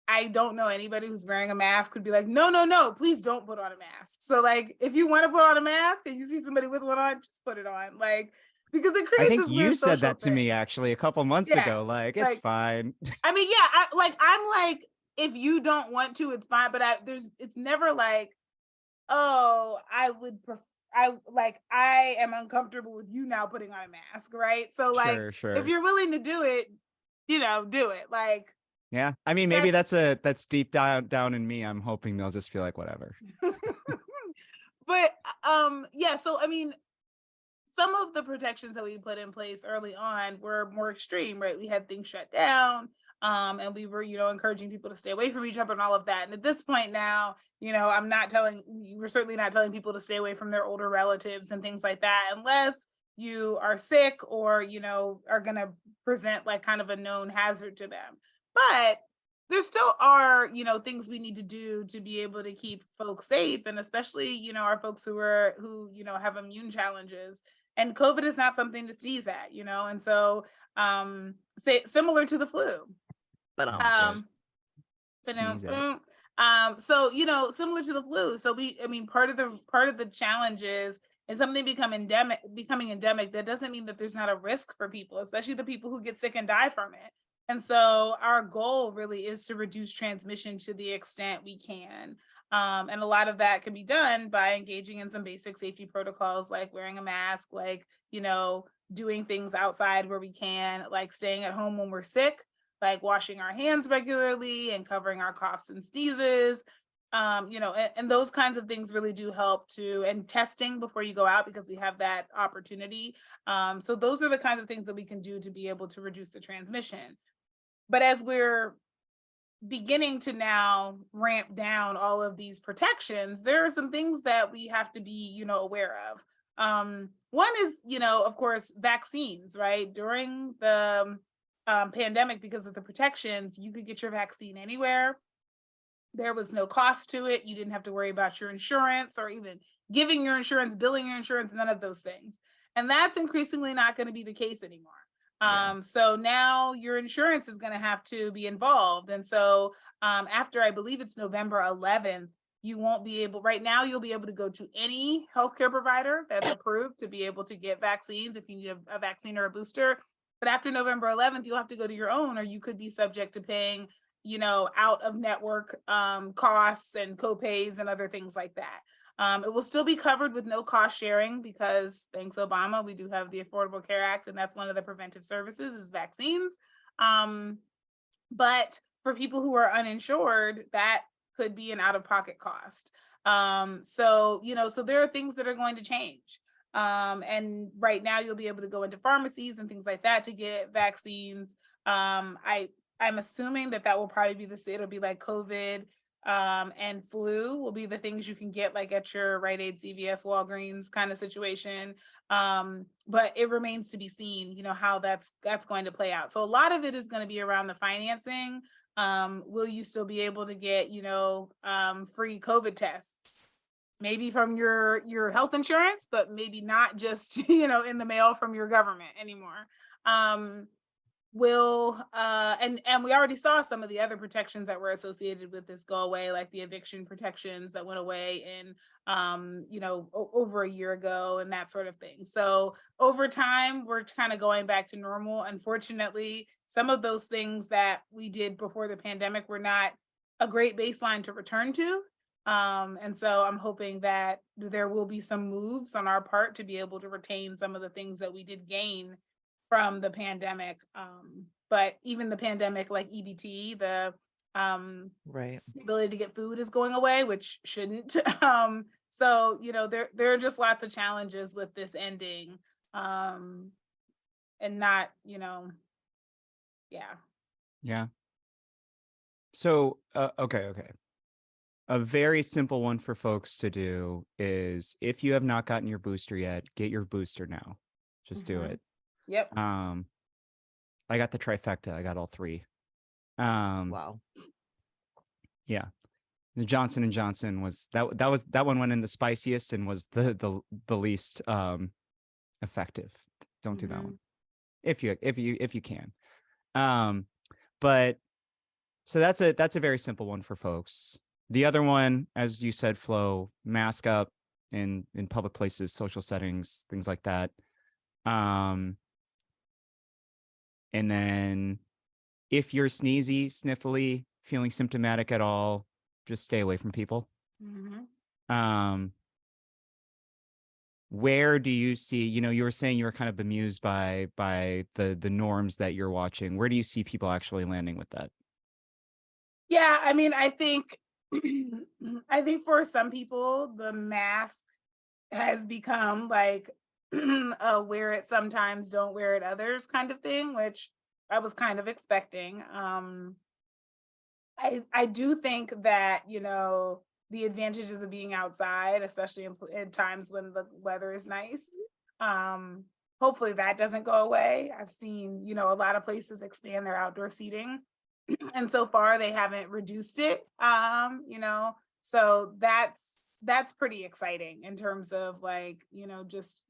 I don't know anybody who's wearing a mask would be like, no, please don't put on a mask. So like, if you want to put on a mask and you see somebody with one on, just put it on. Like, because it creates. I think you said that to me actually a couple months ago. Like, it's fine. I mean, yeah, I'm like, if you don't want to, it's fine. But it's never like, oh, I am uncomfortable with you now putting on a mask, right? So like, Sure. if you're willing to do it, do it. Like, yeah, I mean, maybe that's deep down in me. I'm hoping they'll just feel like whatever. But yeah, so I mean, some of the protections that we put in place early on were more extreme, right? We had things shut down, and we were, encouraging people to stay away from each other and all of that. And at this point now, we're certainly not telling people to stay away from their older relatives and things like that, unless you are sick or, are going to present like kind of a known hazard to them. But there still are, things we need to do to be able to keep folks safe. And especially, our folks who have immune challenges. And COVID is not something to sneeze at, and so similar to the flu. But Sneeze at. So similar to the flu. So part of the challenges is something becoming endemic. That doesn't mean that there's not a risk for people, especially the people who get sick and die from it. And so our goal really is to reduce transmission to the extent we can. And a lot of that can be done by engaging in some basic safety protocols, like wearing a mask, like, doing things outside where we can, like staying at home when we're sick, like washing our hands regularly and covering our coughs and sneezes. And those kinds of things really do help and testing before you go out, because we have that opportunity. So those are the kinds of things that we can do to be able to reduce the transmission. But as we're beginning to now ramp down all of these protections, there are some things that we have to be, aware of. One is, of course, vaccines, right? During the pandemic, because of the protections, you could get your vaccine anywhere. There was no cost to it. You didn't have to worry about your insurance or even giving your insurance, billing your insurance, none of those things. And that's increasingly not going to be the case anymore. So now your insurance is going to have to be involved. And so after, I believe it's November 11th, you won't be able, right now, you'll be able to go to any healthcare provider that's approved to be able to get vaccines if you need a vaccine or a booster. But after November 11th, you'll have to go to your own, or you could be subject to paying, out of network costs and copays and other things like that. It will still be covered with no cost sharing, because thanks Obama, we do have the Affordable Care Act, and that's one of the preventive services is vaccines. But for people who are uninsured, that could be an out-of-pocket cost. So there are things that are going to change. And right now you'll be able to go into pharmacies and things like that to get vaccines. I'm assuming that will probably be it'll be like COVID and flu will be the things you can get like at your Rite Aid, CVS, Walgreens kind of situation. But it remains to be seen, how that's going to play out. So a lot of it is going to be around the financing. Will you still be able to get, free COVID tests? Maybe from your health insurance, but maybe not just, in the mail from your government anymore. And we already saw some of the other protections that were associated with this go away, like the eviction protections that went away in over a year ago and that sort of thing. So over time, we're kind of going back to normal. Unfortunately, some of those things that we did before the pandemic were not a great baseline to return to. And so I'm hoping that there will be some moves on our part to be able to retain some of the things that we did gain from the pandemic. But even the pandemic, like EBT, the ability to get food is going away, which shouldn't. So, there are just lots of challenges with this ending. And not, yeah. Yeah. So, okay. A very simple one for folks to do is, if you have not gotten your booster yet, get your booster now. Just do it. Yep. I got the trifecta. I got all three. Wow. Yeah. The Johnson & Johnson was that one went in the spiciest and was the least effective. Don't do that one if you can. But so that's a very simple one for folks. The other one, as you said, Flo, mask up in public places, social settings, things like that. And then if you're sneezy, sniffly, feeling symptomatic at all, just stay away from people. where do you see, you were saying you were kind of bemused by the norms that you're watching. Where do you see people actually landing with that? Yeah, I mean, I think I think for some people, the mask has become like a wear it sometimes, don't wear it others kind of thing, which I was kind of expecting. I do think that, the advantages of being outside, especially in times when the weather is nice. Um, Hopefully that doesn't go away. I've seen, a lot of places expand their outdoor seating, and so far they haven't reduced it. So that's pretty exciting in terms of like, just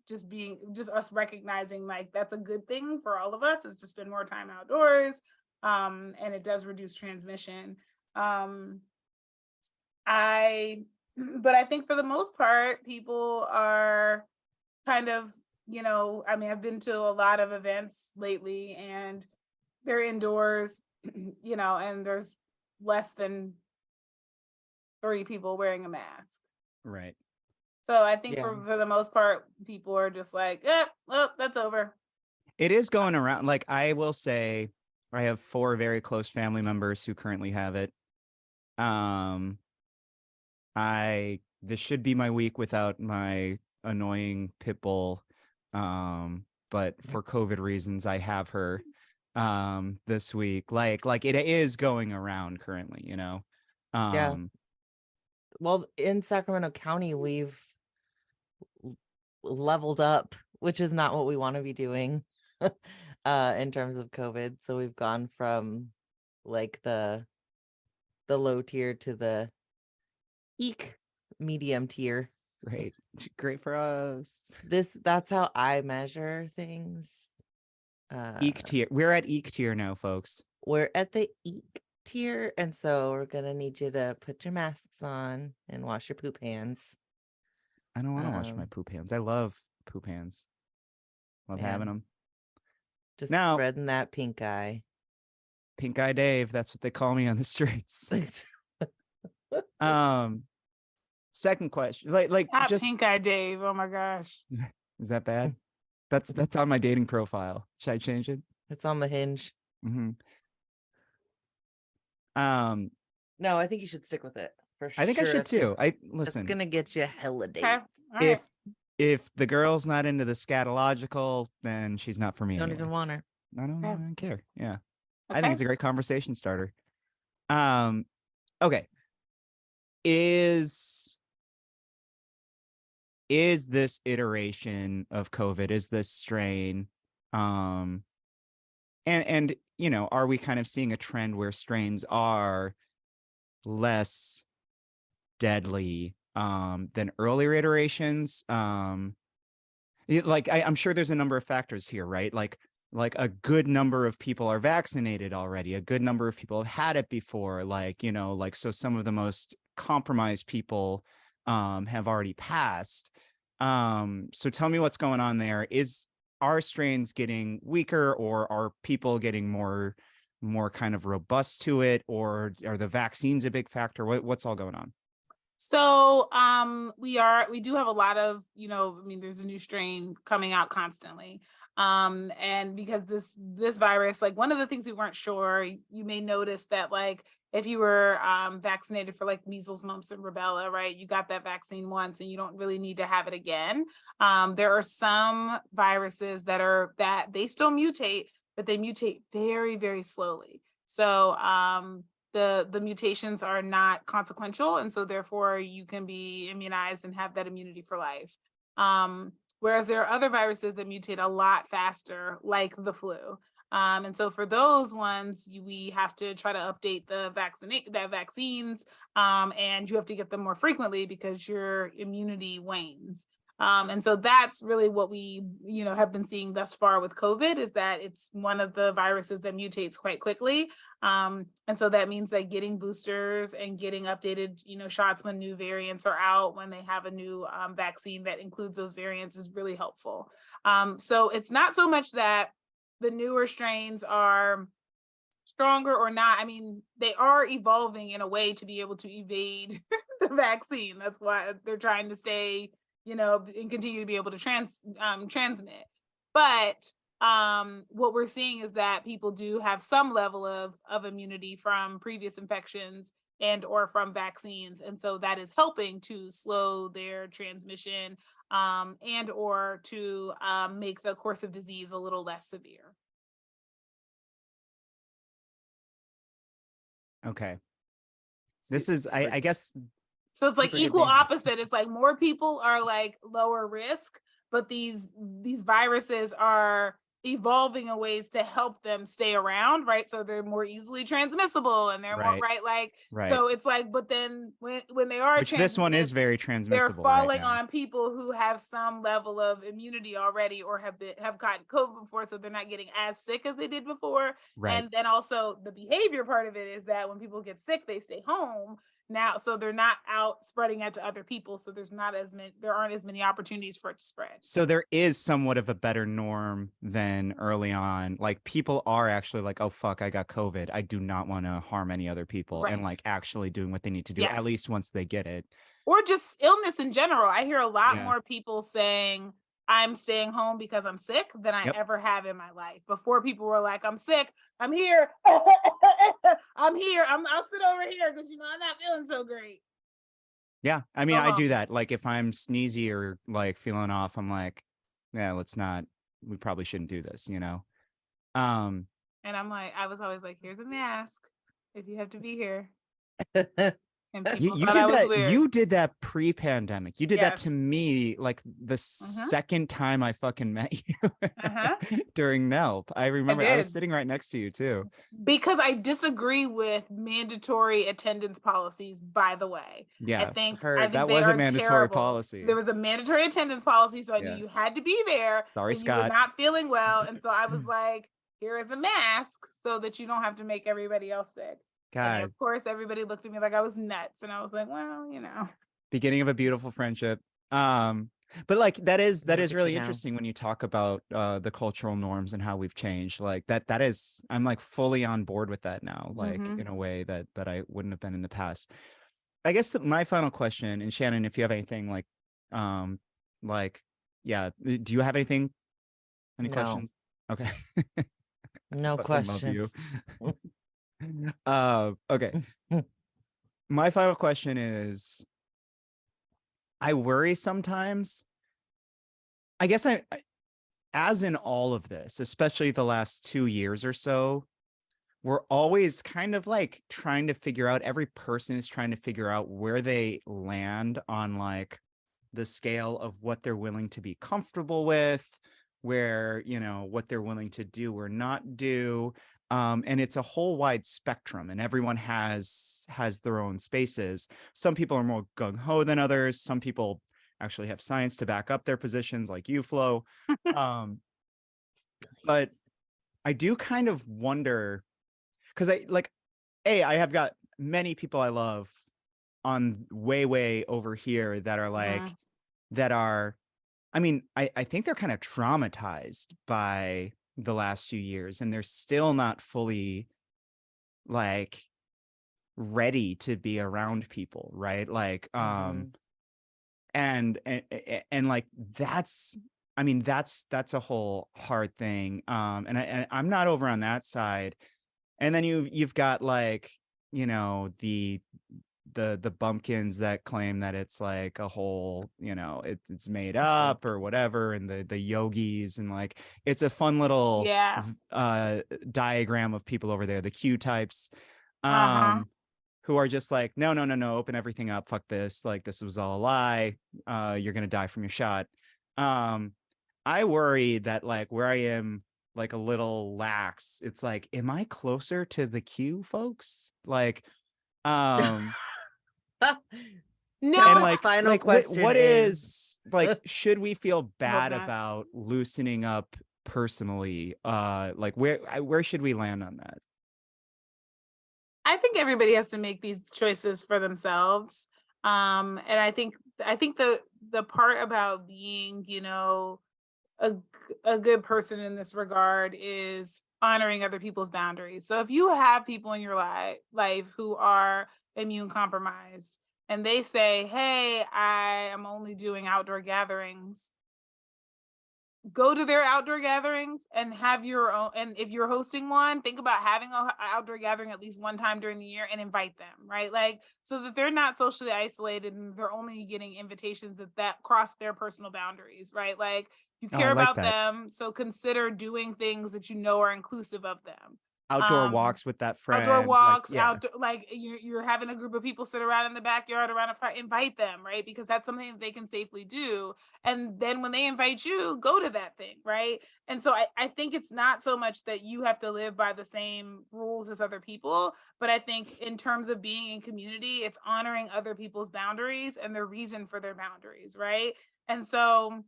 us recognizing like that's a good thing for all of us is to spend more time outdoors. And it does reduce transmission. Um, I but I think for the most part, people are kind of, I mean, I've been to a lot of events lately and they're indoors, and there's less than 3 people wearing a mask. Right. So I think Yeah. for the most part, people are just like, well, that's over. It is going around. Like, I will say, I have 4 very close family members who currently have it. This should be my week without my annoying pit bull. But for COVID reasons, I have her this week. Like it is going around currently, Yeah. Well, in Sacramento County, we've leveled up, which is not what we want to be doing in terms of COVID. So we've gone from like the low tier to the medium tier. Great for us. That's how I measure things. Eek tier. We're at eek tier now, folks. We're at the eek tier, and so we're gonna need you to put your masks on and wash your poop hands. I don't want to wash my poop hands. I love poop hands. Love having them. Just now, spreading that pink eye. Pink eye Dave. That's what they call me on the streets. Second question, like Not just pink eye Dave. Oh my gosh. Is that bad? That's on my dating profile. Should I change it? It's on the Hinge. Mm-hmm. No, I think you should stick with it for sure. I think I should too. Listen. It's gonna get you hella dates. Okay. If the girl's not into the scatological, then she's not for me. Don't anyway. even want her. I don't care. Yeah. Okay. I think it's a great conversation starter. Okay. Is this iteration of COVID, is this strain, and are we kind of seeing a trend where strains are less deadly than earlier iterations? I'm sure there's a number of factors here, right? Like a good number of people are vaccinated already. A good number of people have had it before. So some of the most compromised people have already passed. So tell me what's going on there. Are strains getting weaker, or are people getting more kind of robust to it, or are the vaccines a big factor? What's all going on? So we do have a lot of, there's a new strain coming out constantly. And because this virus, like one of the things we weren't sure, you may notice that like if you were vaccinated for like measles, mumps, and rubella, right? You got that vaccine once and you don't really need to have it again. There are some viruses that they still mutate, but they mutate very, very slowly. So the mutations are not consequential, and so therefore you can be immunized and have that immunity for life. Whereas there are other viruses that mutate a lot faster, like the flu. And so for those ones, we have to try to update the vaccines, and you have to get them more frequently because your immunity wanes. And so that's really what we, have been seeing thus far with COVID, is that it's one of the viruses that mutates quite quickly. And so that means that getting boosters and getting updated, shots when new variants are out, when they have a new vaccine that includes those variants, is really helpful. So it's not so much that the newer strains are stronger or not. I mean, they are evolving in a way to be able to evade the vaccine. That's why they're trying to stay and continue to be able to transmit. But what we're seeing is that people do have some level of immunity from previous infections and or from vaccines, and so that is helping to slow their transmission and or to make the course of disease a little less severe. Okay. This is, I guess. So it's like equal opposite. It's like more people are like lower risk, but these viruses are evolving in ways to help them stay around, right? So they're more easily transmissible and they're more so it's like, but then when they are, which this one is very transmissible, they're falling on people who have some level of immunity already or have gotten COVID before, so they're not getting as sick as they did before. And then also the behavior part of it is that when people get sick, they stay home now, so they're not out spreading it to other people, so there aren't as many opportunities for it to spread. So there is somewhat of a better norm than early on. Like people are actually like, oh fuck, I got COVID, I do not want to harm any other people, and like actually doing what they need to do, at least once they get it. Or just illness in general. I hear a lot more people saying, I'm staying home because I'm sick than I ever have in my life. Before, people were like, I'm sick, I'm here, I'm here, I'll sit over here because I'm not feeling so great. Yeah, I mean, I do that. Like if I'm sneezy or like feeling off, I'm like, yeah, we probably shouldn't do this, And I'm like, I was always like, here's a mask if you have to be here. You did that pre-pandemic. You did that to me like the second time I fucking met you during NELP. I remember I was sitting right next to you too. Because I disagree with mandatory attendance policies, by the way. Yeah, I think that was a mandatory policy. There was a mandatory attendance policy, so I knew you had to be there. Sorry, Scott. You were not feeling well, and so I was like, here is a mask so that you don't have to make everybody else sick. And of course, everybody looked at me like I was nuts, and I was like, well, Beginning of a beautiful friendship. But like that is really interesting when you talk about the cultural norms and how we've changed. Like that is, I'm like fully on board with that now, like in a way that I wouldn't have been in the past. I guess that my final question, and Shannon, if you have anything do you have anything? Any questions? Okay. No questions. Okay. My final question is, I worry sometimes. I guess I as in all of this, especially the last 2 years or so, we're always kind of like trying to figure out, every person is trying to figure out where they land on like the scale of what they're willing to be comfortable with, where, what they're willing to do or not do. And it's a whole wide spectrum, and everyone has their own spaces. Some people are more gung-ho than others. Some people actually have science to back up their positions, like you, Flo. But I do kind of wonder, because I have got many people I love on way over here that are like, I think they're kind of traumatized by the last few years, and they're still not fully like ready to be around people, right? Like and like that's a whole hard thing. And I'm not over on that side. And then you've got like, the bumpkins that claim that it's like a whole, it's made up or whatever, and the yogis, and like it's a fun little diagram of people over there, the Q types, who are just like, no, open everything up, fuck this, like this was all a lie, you're gonna die from your shot. I worry that like where I am like a little lax, it's like, am I closer to the Q folks? Like No, and like final question what is like, should we feel bad about loosening up personally? Like where should we land on that? I think everybody has to make these choices for themselves. And I think the part about being, a good person in this regard is honoring other people's boundaries. So if you have people in your life who are immune compromised, and they say, hey, I am only doing outdoor gatherings, go to their outdoor gatherings and have your own. And if you're hosting one, think about having an outdoor gathering at least one time during the year and invite them, right? Like, so that they're not socially isolated and they're only getting invitations that cross their personal boundaries, right? Like, you care about them, so consider doing things that you know are inclusive of them. Outdoor walks with that friend. Outdoor walks, outdoor, like you're having a group of people sit around in the backyard around a fire, invite them, right? Because that's something that they can safely do. And then when they invite you, go to that thing, right? And so I think it's not so much that you have to live by the same rules as other people, but I think in terms of being in community, it's honoring other people's boundaries and their reason for their boundaries, right? And so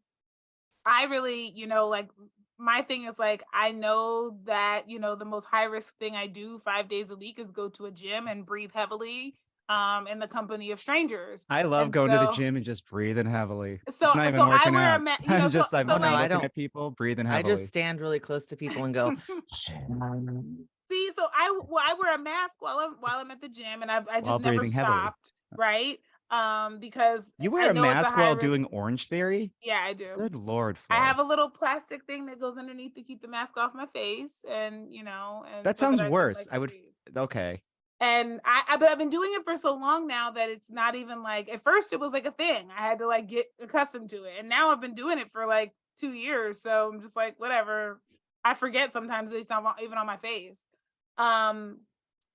I really, like, my thing is, like, I know that, the most high risk thing I do 5 days a week is go to a gym and breathe heavily in the company of strangers. I love going to the gym and just breathing heavily. So I'm not even working I wear out. I'm just I'm looking at people breathing heavily. I just stand really close to people and go. See, so I wear a mask while I'm at the gym, and I just never stopped, right? Because you wear a mask while doing Orange Theory? Yeah, I do. Good Lord, Flo. I have a little plastic thing that goes underneath to keep the mask off my face, and and that sounds worse. I would okay. And but I've been doing it for so long now that it's not even like, at first it was like a thing. I had to like get accustomed to it, and now I've been doing it for like 2 years. So I'm just like, whatever. I forget sometimes it's not even on my face.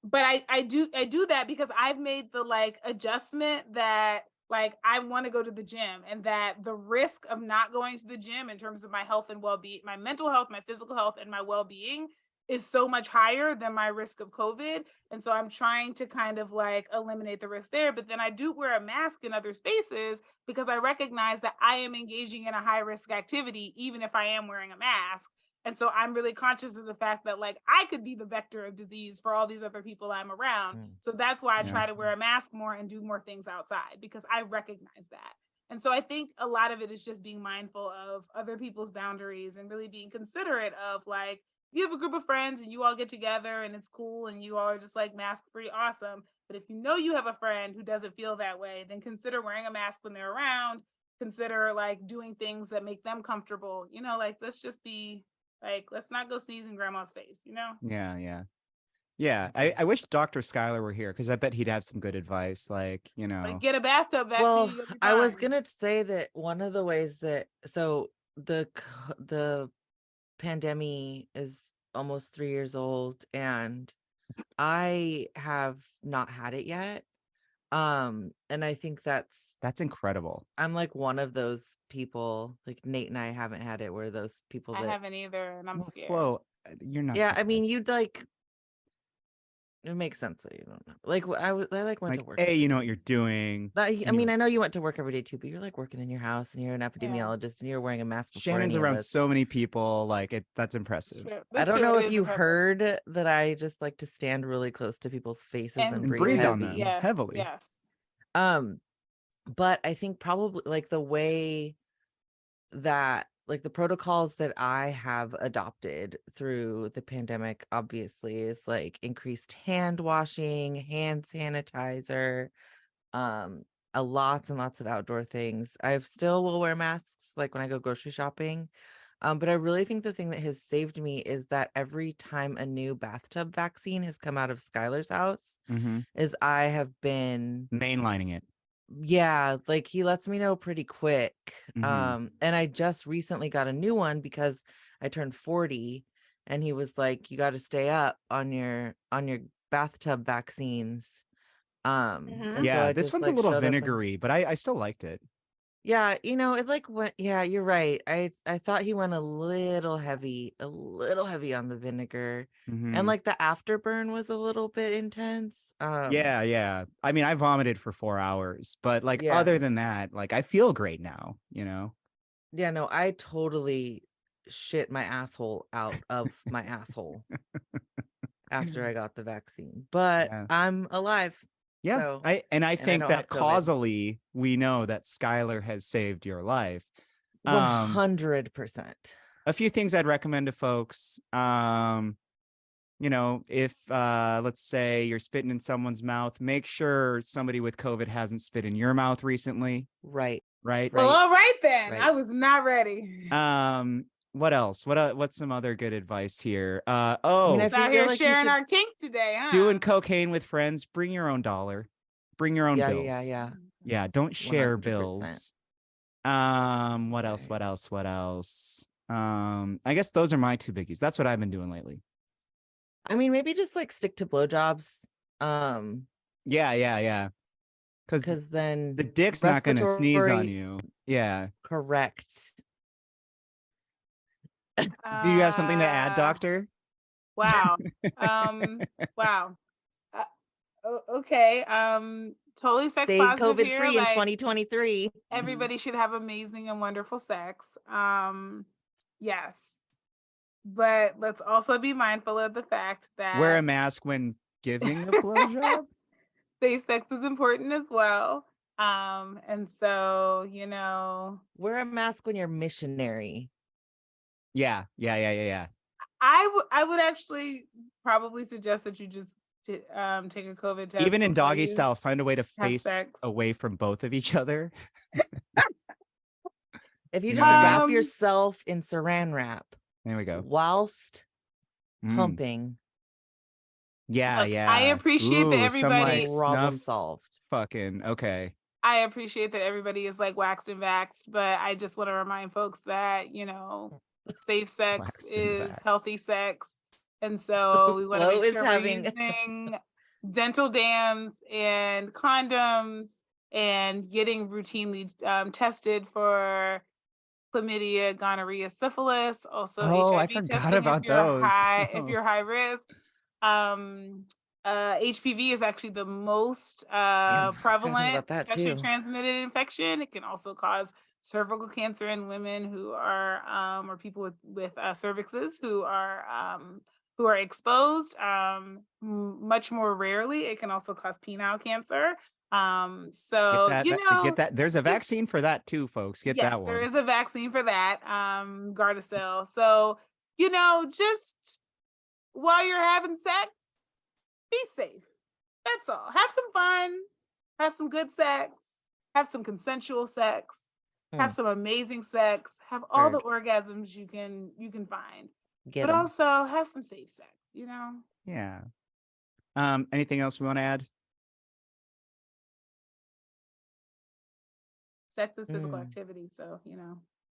But I do that because I've made the like adjustment that like I want to go to the gym, and that the risk of not going to the gym in terms of my health and well-being, my mental health, my physical health, and my well-being is so much higher than my risk of COVID. And so I'm trying to kind of like eliminate the risk there. But then I do wear a mask in other spaces because I recognize that I am engaging in a high risk activity, even if I am wearing a mask. And so I'm really conscious of the fact that like I could be the vector of disease for all these other people I'm around. So that's why I try to wear a mask more and do more things outside, because I recognize that. And so I think a lot of it is just being mindful of other people's boundaries and really being considerate of like, you have a group of friends and you all get together and it's cool and you all are just like mask free, awesome. But if you know you have a friend who doesn't feel that way, then consider wearing a mask when they're around. Consider like doing things that make them comfortable. Like let's just be like, let's not go sneeze in grandma's face, Yeah. I wish Dr. Schuyler were here because I bet he'd have some good advice. Like, like get a bathtub vaccine. Well, I was gonna say that one of the ways that the pandemic is almost 3 years old and I have not had it yet. And I think that's incredible. I'm like one of those people, like Nate and I haven't had it, where those people I haven't either, and I'm scared. Flo, you're not. Yeah, I mean, you'd like. It makes sense that you don't know. Like I went to work. Hey, you know what you're doing. I mean, I know you went to work every day too, but you're like working in your house and you're an epidemiologist and you're wearing a mask. Shannon's around so many people. Like that's impressive. I don't know if you heard that I just like to stand really close to people's faces and breathe on them heavily. Yes. But I think probably like the way that like the protocols that I have adopted through the pandemic, obviously, is like increased hand washing, hand sanitizer, lots and lots of outdoor things. I still will wear masks like when I go grocery shopping. But I really think the thing that has saved me is that every time a new bathtub vaccine has come out of Skylar's house, is I have been mainlining it. Yeah, like he lets me know pretty quick. And I just recently got a new one because I turned 40 and he was like, you got to stay up on your bathtub vaccines. Yeah, so this one's a little vinegary, but I still liked it. Yeah, it like went, yeah, you're right. I thought he went a little heavy on the vinegar. And like the afterburn was a little bit intense. Yeah. I mean, I vomited for 4 hours, but like other than that, like I feel great now, Yeah, no, I totally shit my asshole out of my asshole after I got the vaccine. But I'm alive. Yeah, so, I think that causally we know that Skylar has saved your life. 100%. A few things I'd recommend to folks. if let's say you're spitting in someone's mouth, make sure somebody with COVID hasn't spit in your mouth recently. Right. Well, all right then. I was not ready. What else? What's some other good advice here? I out here like sharing our kink today, huh? Doing cocaine with friends. Bring your own dollar. Bring your own bills. Yeah. Don't share 100%. bills. What else? What else? What else? I guess those are my two biggies. That's what I've been doing lately. I mean, maybe just like stick to blowjobs. Yeah. Because then the dick's not gonna sneeze on you. Yeah. Correct. Do you have something to add, Doctor? Wow. Wow. Okay. Totally sex Stay positive COVID here. free in 2023. Everybody should have amazing and wonderful sex. Yes. But let's also be mindful of the fact that wear a mask when giving a blowjob. Safe sex is important as well. And so, wear a mask when you're missionary. Yeah. I would actually probably suggest that you just take a COVID test. Even in doggy style, find a way to face away from both of each other. If you just wrap yourself in saran wrap. There we go. Whilst humping. Yeah. I appreciate that everybody problem solved. Fucking okay. I appreciate that everybody is like waxed and vaxxed, but I just want to remind folks that, safe sex is healthy sex. And so we want to make sure we're using dental dams and condoms and getting routinely tested for chlamydia, gonorrhea, syphilis, also HIV I forgot testing about those. If you're high risk. HPV is actually the most prevalent sexually transmitted infection. It can also cause cervical cancer in women who are or people with cervixes who are exposed. Much more rarely, it can also cause penile cancer. So get that. There's a vaccine for that too, folks. Get that one. There is a vaccine for that. Gardasil. So just while you're having sex, be safe. That's all. Have some fun. Have some good sex. Have some consensual sex. Have some amazing sex. Have all the orgasms you can find. But also have some safe sex. Yeah. Anything else we want to add? Sex is physical activity, so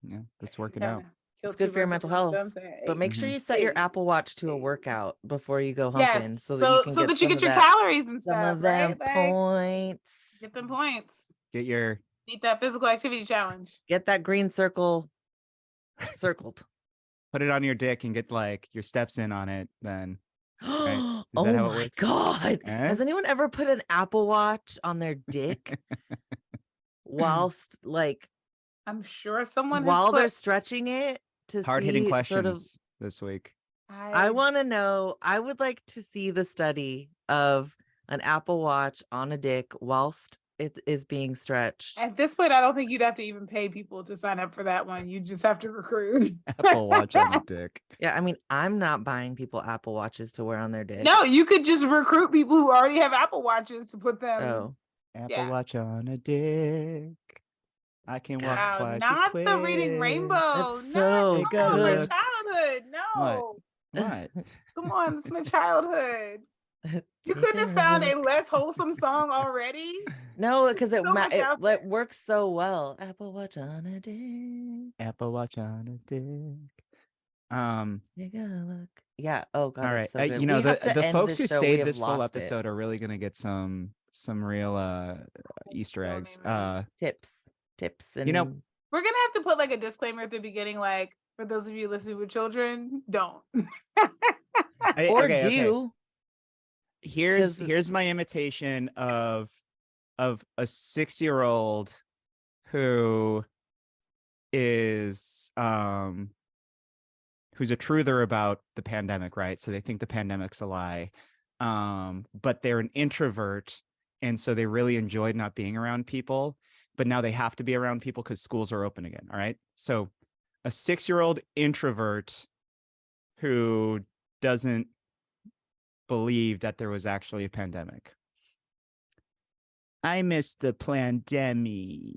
Yeah, let's work it out. It's good for your mental health, but make sure you set your Apple Watch to a workout before you go humping, so that you get your calories and stuff. Some of them points. Get them points. Beat that physical activity challenge. Get that green circle circled. Put it on your dick and get your steps in on it. Then. Right? Oh my God! Has anyone ever put an Apple Watch on their dick whilst I'm sure someone while they're stretching it to hard-hitting questions this week. I want to know. I would like to see the study of an Apple Watch on a dick whilst it is being stretched. At this point, I don't think you'd have to even pay people to sign up for that one. You just have to recruit. Apple Watch on a dick. Yeah, I mean, I'm not buying people Apple Watches to wear on their dick. No, you could just recruit people who already have Apple Watches to put them. Oh, Apple Watch on a dick. I can walk twice as quick. Not the Reading Rainbow. That's so good. My childhood. No. What? Come on, it's my childhood. You couldn't have found a less wholesome song already? No, because it works so well. Apple Watch on a dick. Apple Watch on a dick. You gotta look. Yeah. Oh God. All right. So the folks who stayed this full episode are really gonna get some real Easter eggs. Tips. And we're gonna have to put a disclaimer at the beginning, for those of you listening with children, don't. Do. Here's my imitation of a 6-year-old who is who's a truther about the pandemic, right? So they think the pandemic's a lie, but they're an introvert, and so they really enjoyed not being around people, but now they have to be around people because schools are open again. All right, so a 6-year-old introvert who doesn't believe that there was actually a pandemic. I missed the pandemic.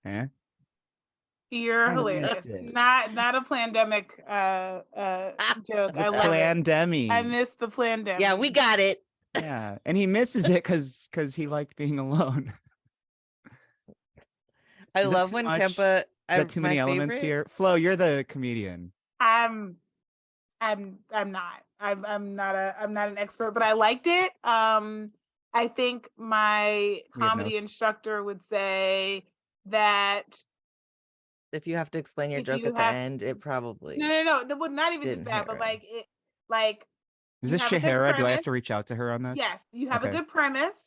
Eh? You're hilarious. Not a pandemic joke. I love pandemic. I missed the pandemic. Yeah, we got it. Yeah, and he misses it because he liked being alone. I love when Kempa. Is that too many elements here? Flo, you're the comedian. I'm not. I'm not an expert, but I liked it. I think my comedy instructor would say that if you have to explain your joke at the end, it probably no, well, not even just that, but like it, like is this Shahara? Do I have to reach out to her on this? Yes, you have a good premise,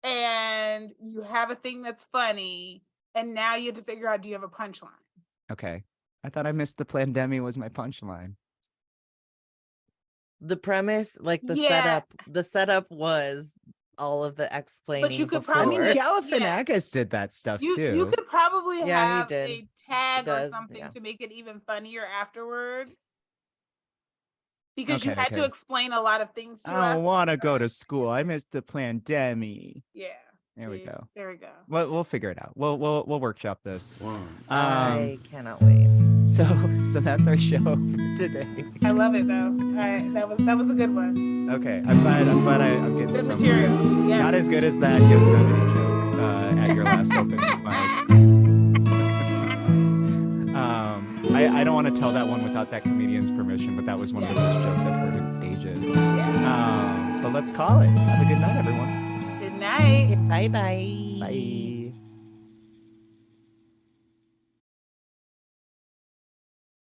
and you have a thing that's funny, and now you have to figure out, do you have a punchline? Okay, I thought I missed the pandemic was my punchline. The premise, like the setup was all of the explaining. But you could probably, Galifianakis did that stuff too. You could probably have a tag or something to make it even funnier afterward. Because you had to explain a lot of things to us. I don't want to go to school. I missed the pandemic. Yeah. There we go. There we go. Well, we'll figure it out. We'll workshop this. I cannot wait. So that's our show for today. I love it though. That was a good one. Okay, I'm glad I'm getting good some material. Yeah. Not as good as that Yosemite joke at your last open mic. I don't want to tell that one without that comedian's permission, but that was one of the best jokes I've heard in ages. Yeah. But let's call it. Have a good night, everyone. Good night. Bye-bye. Bye.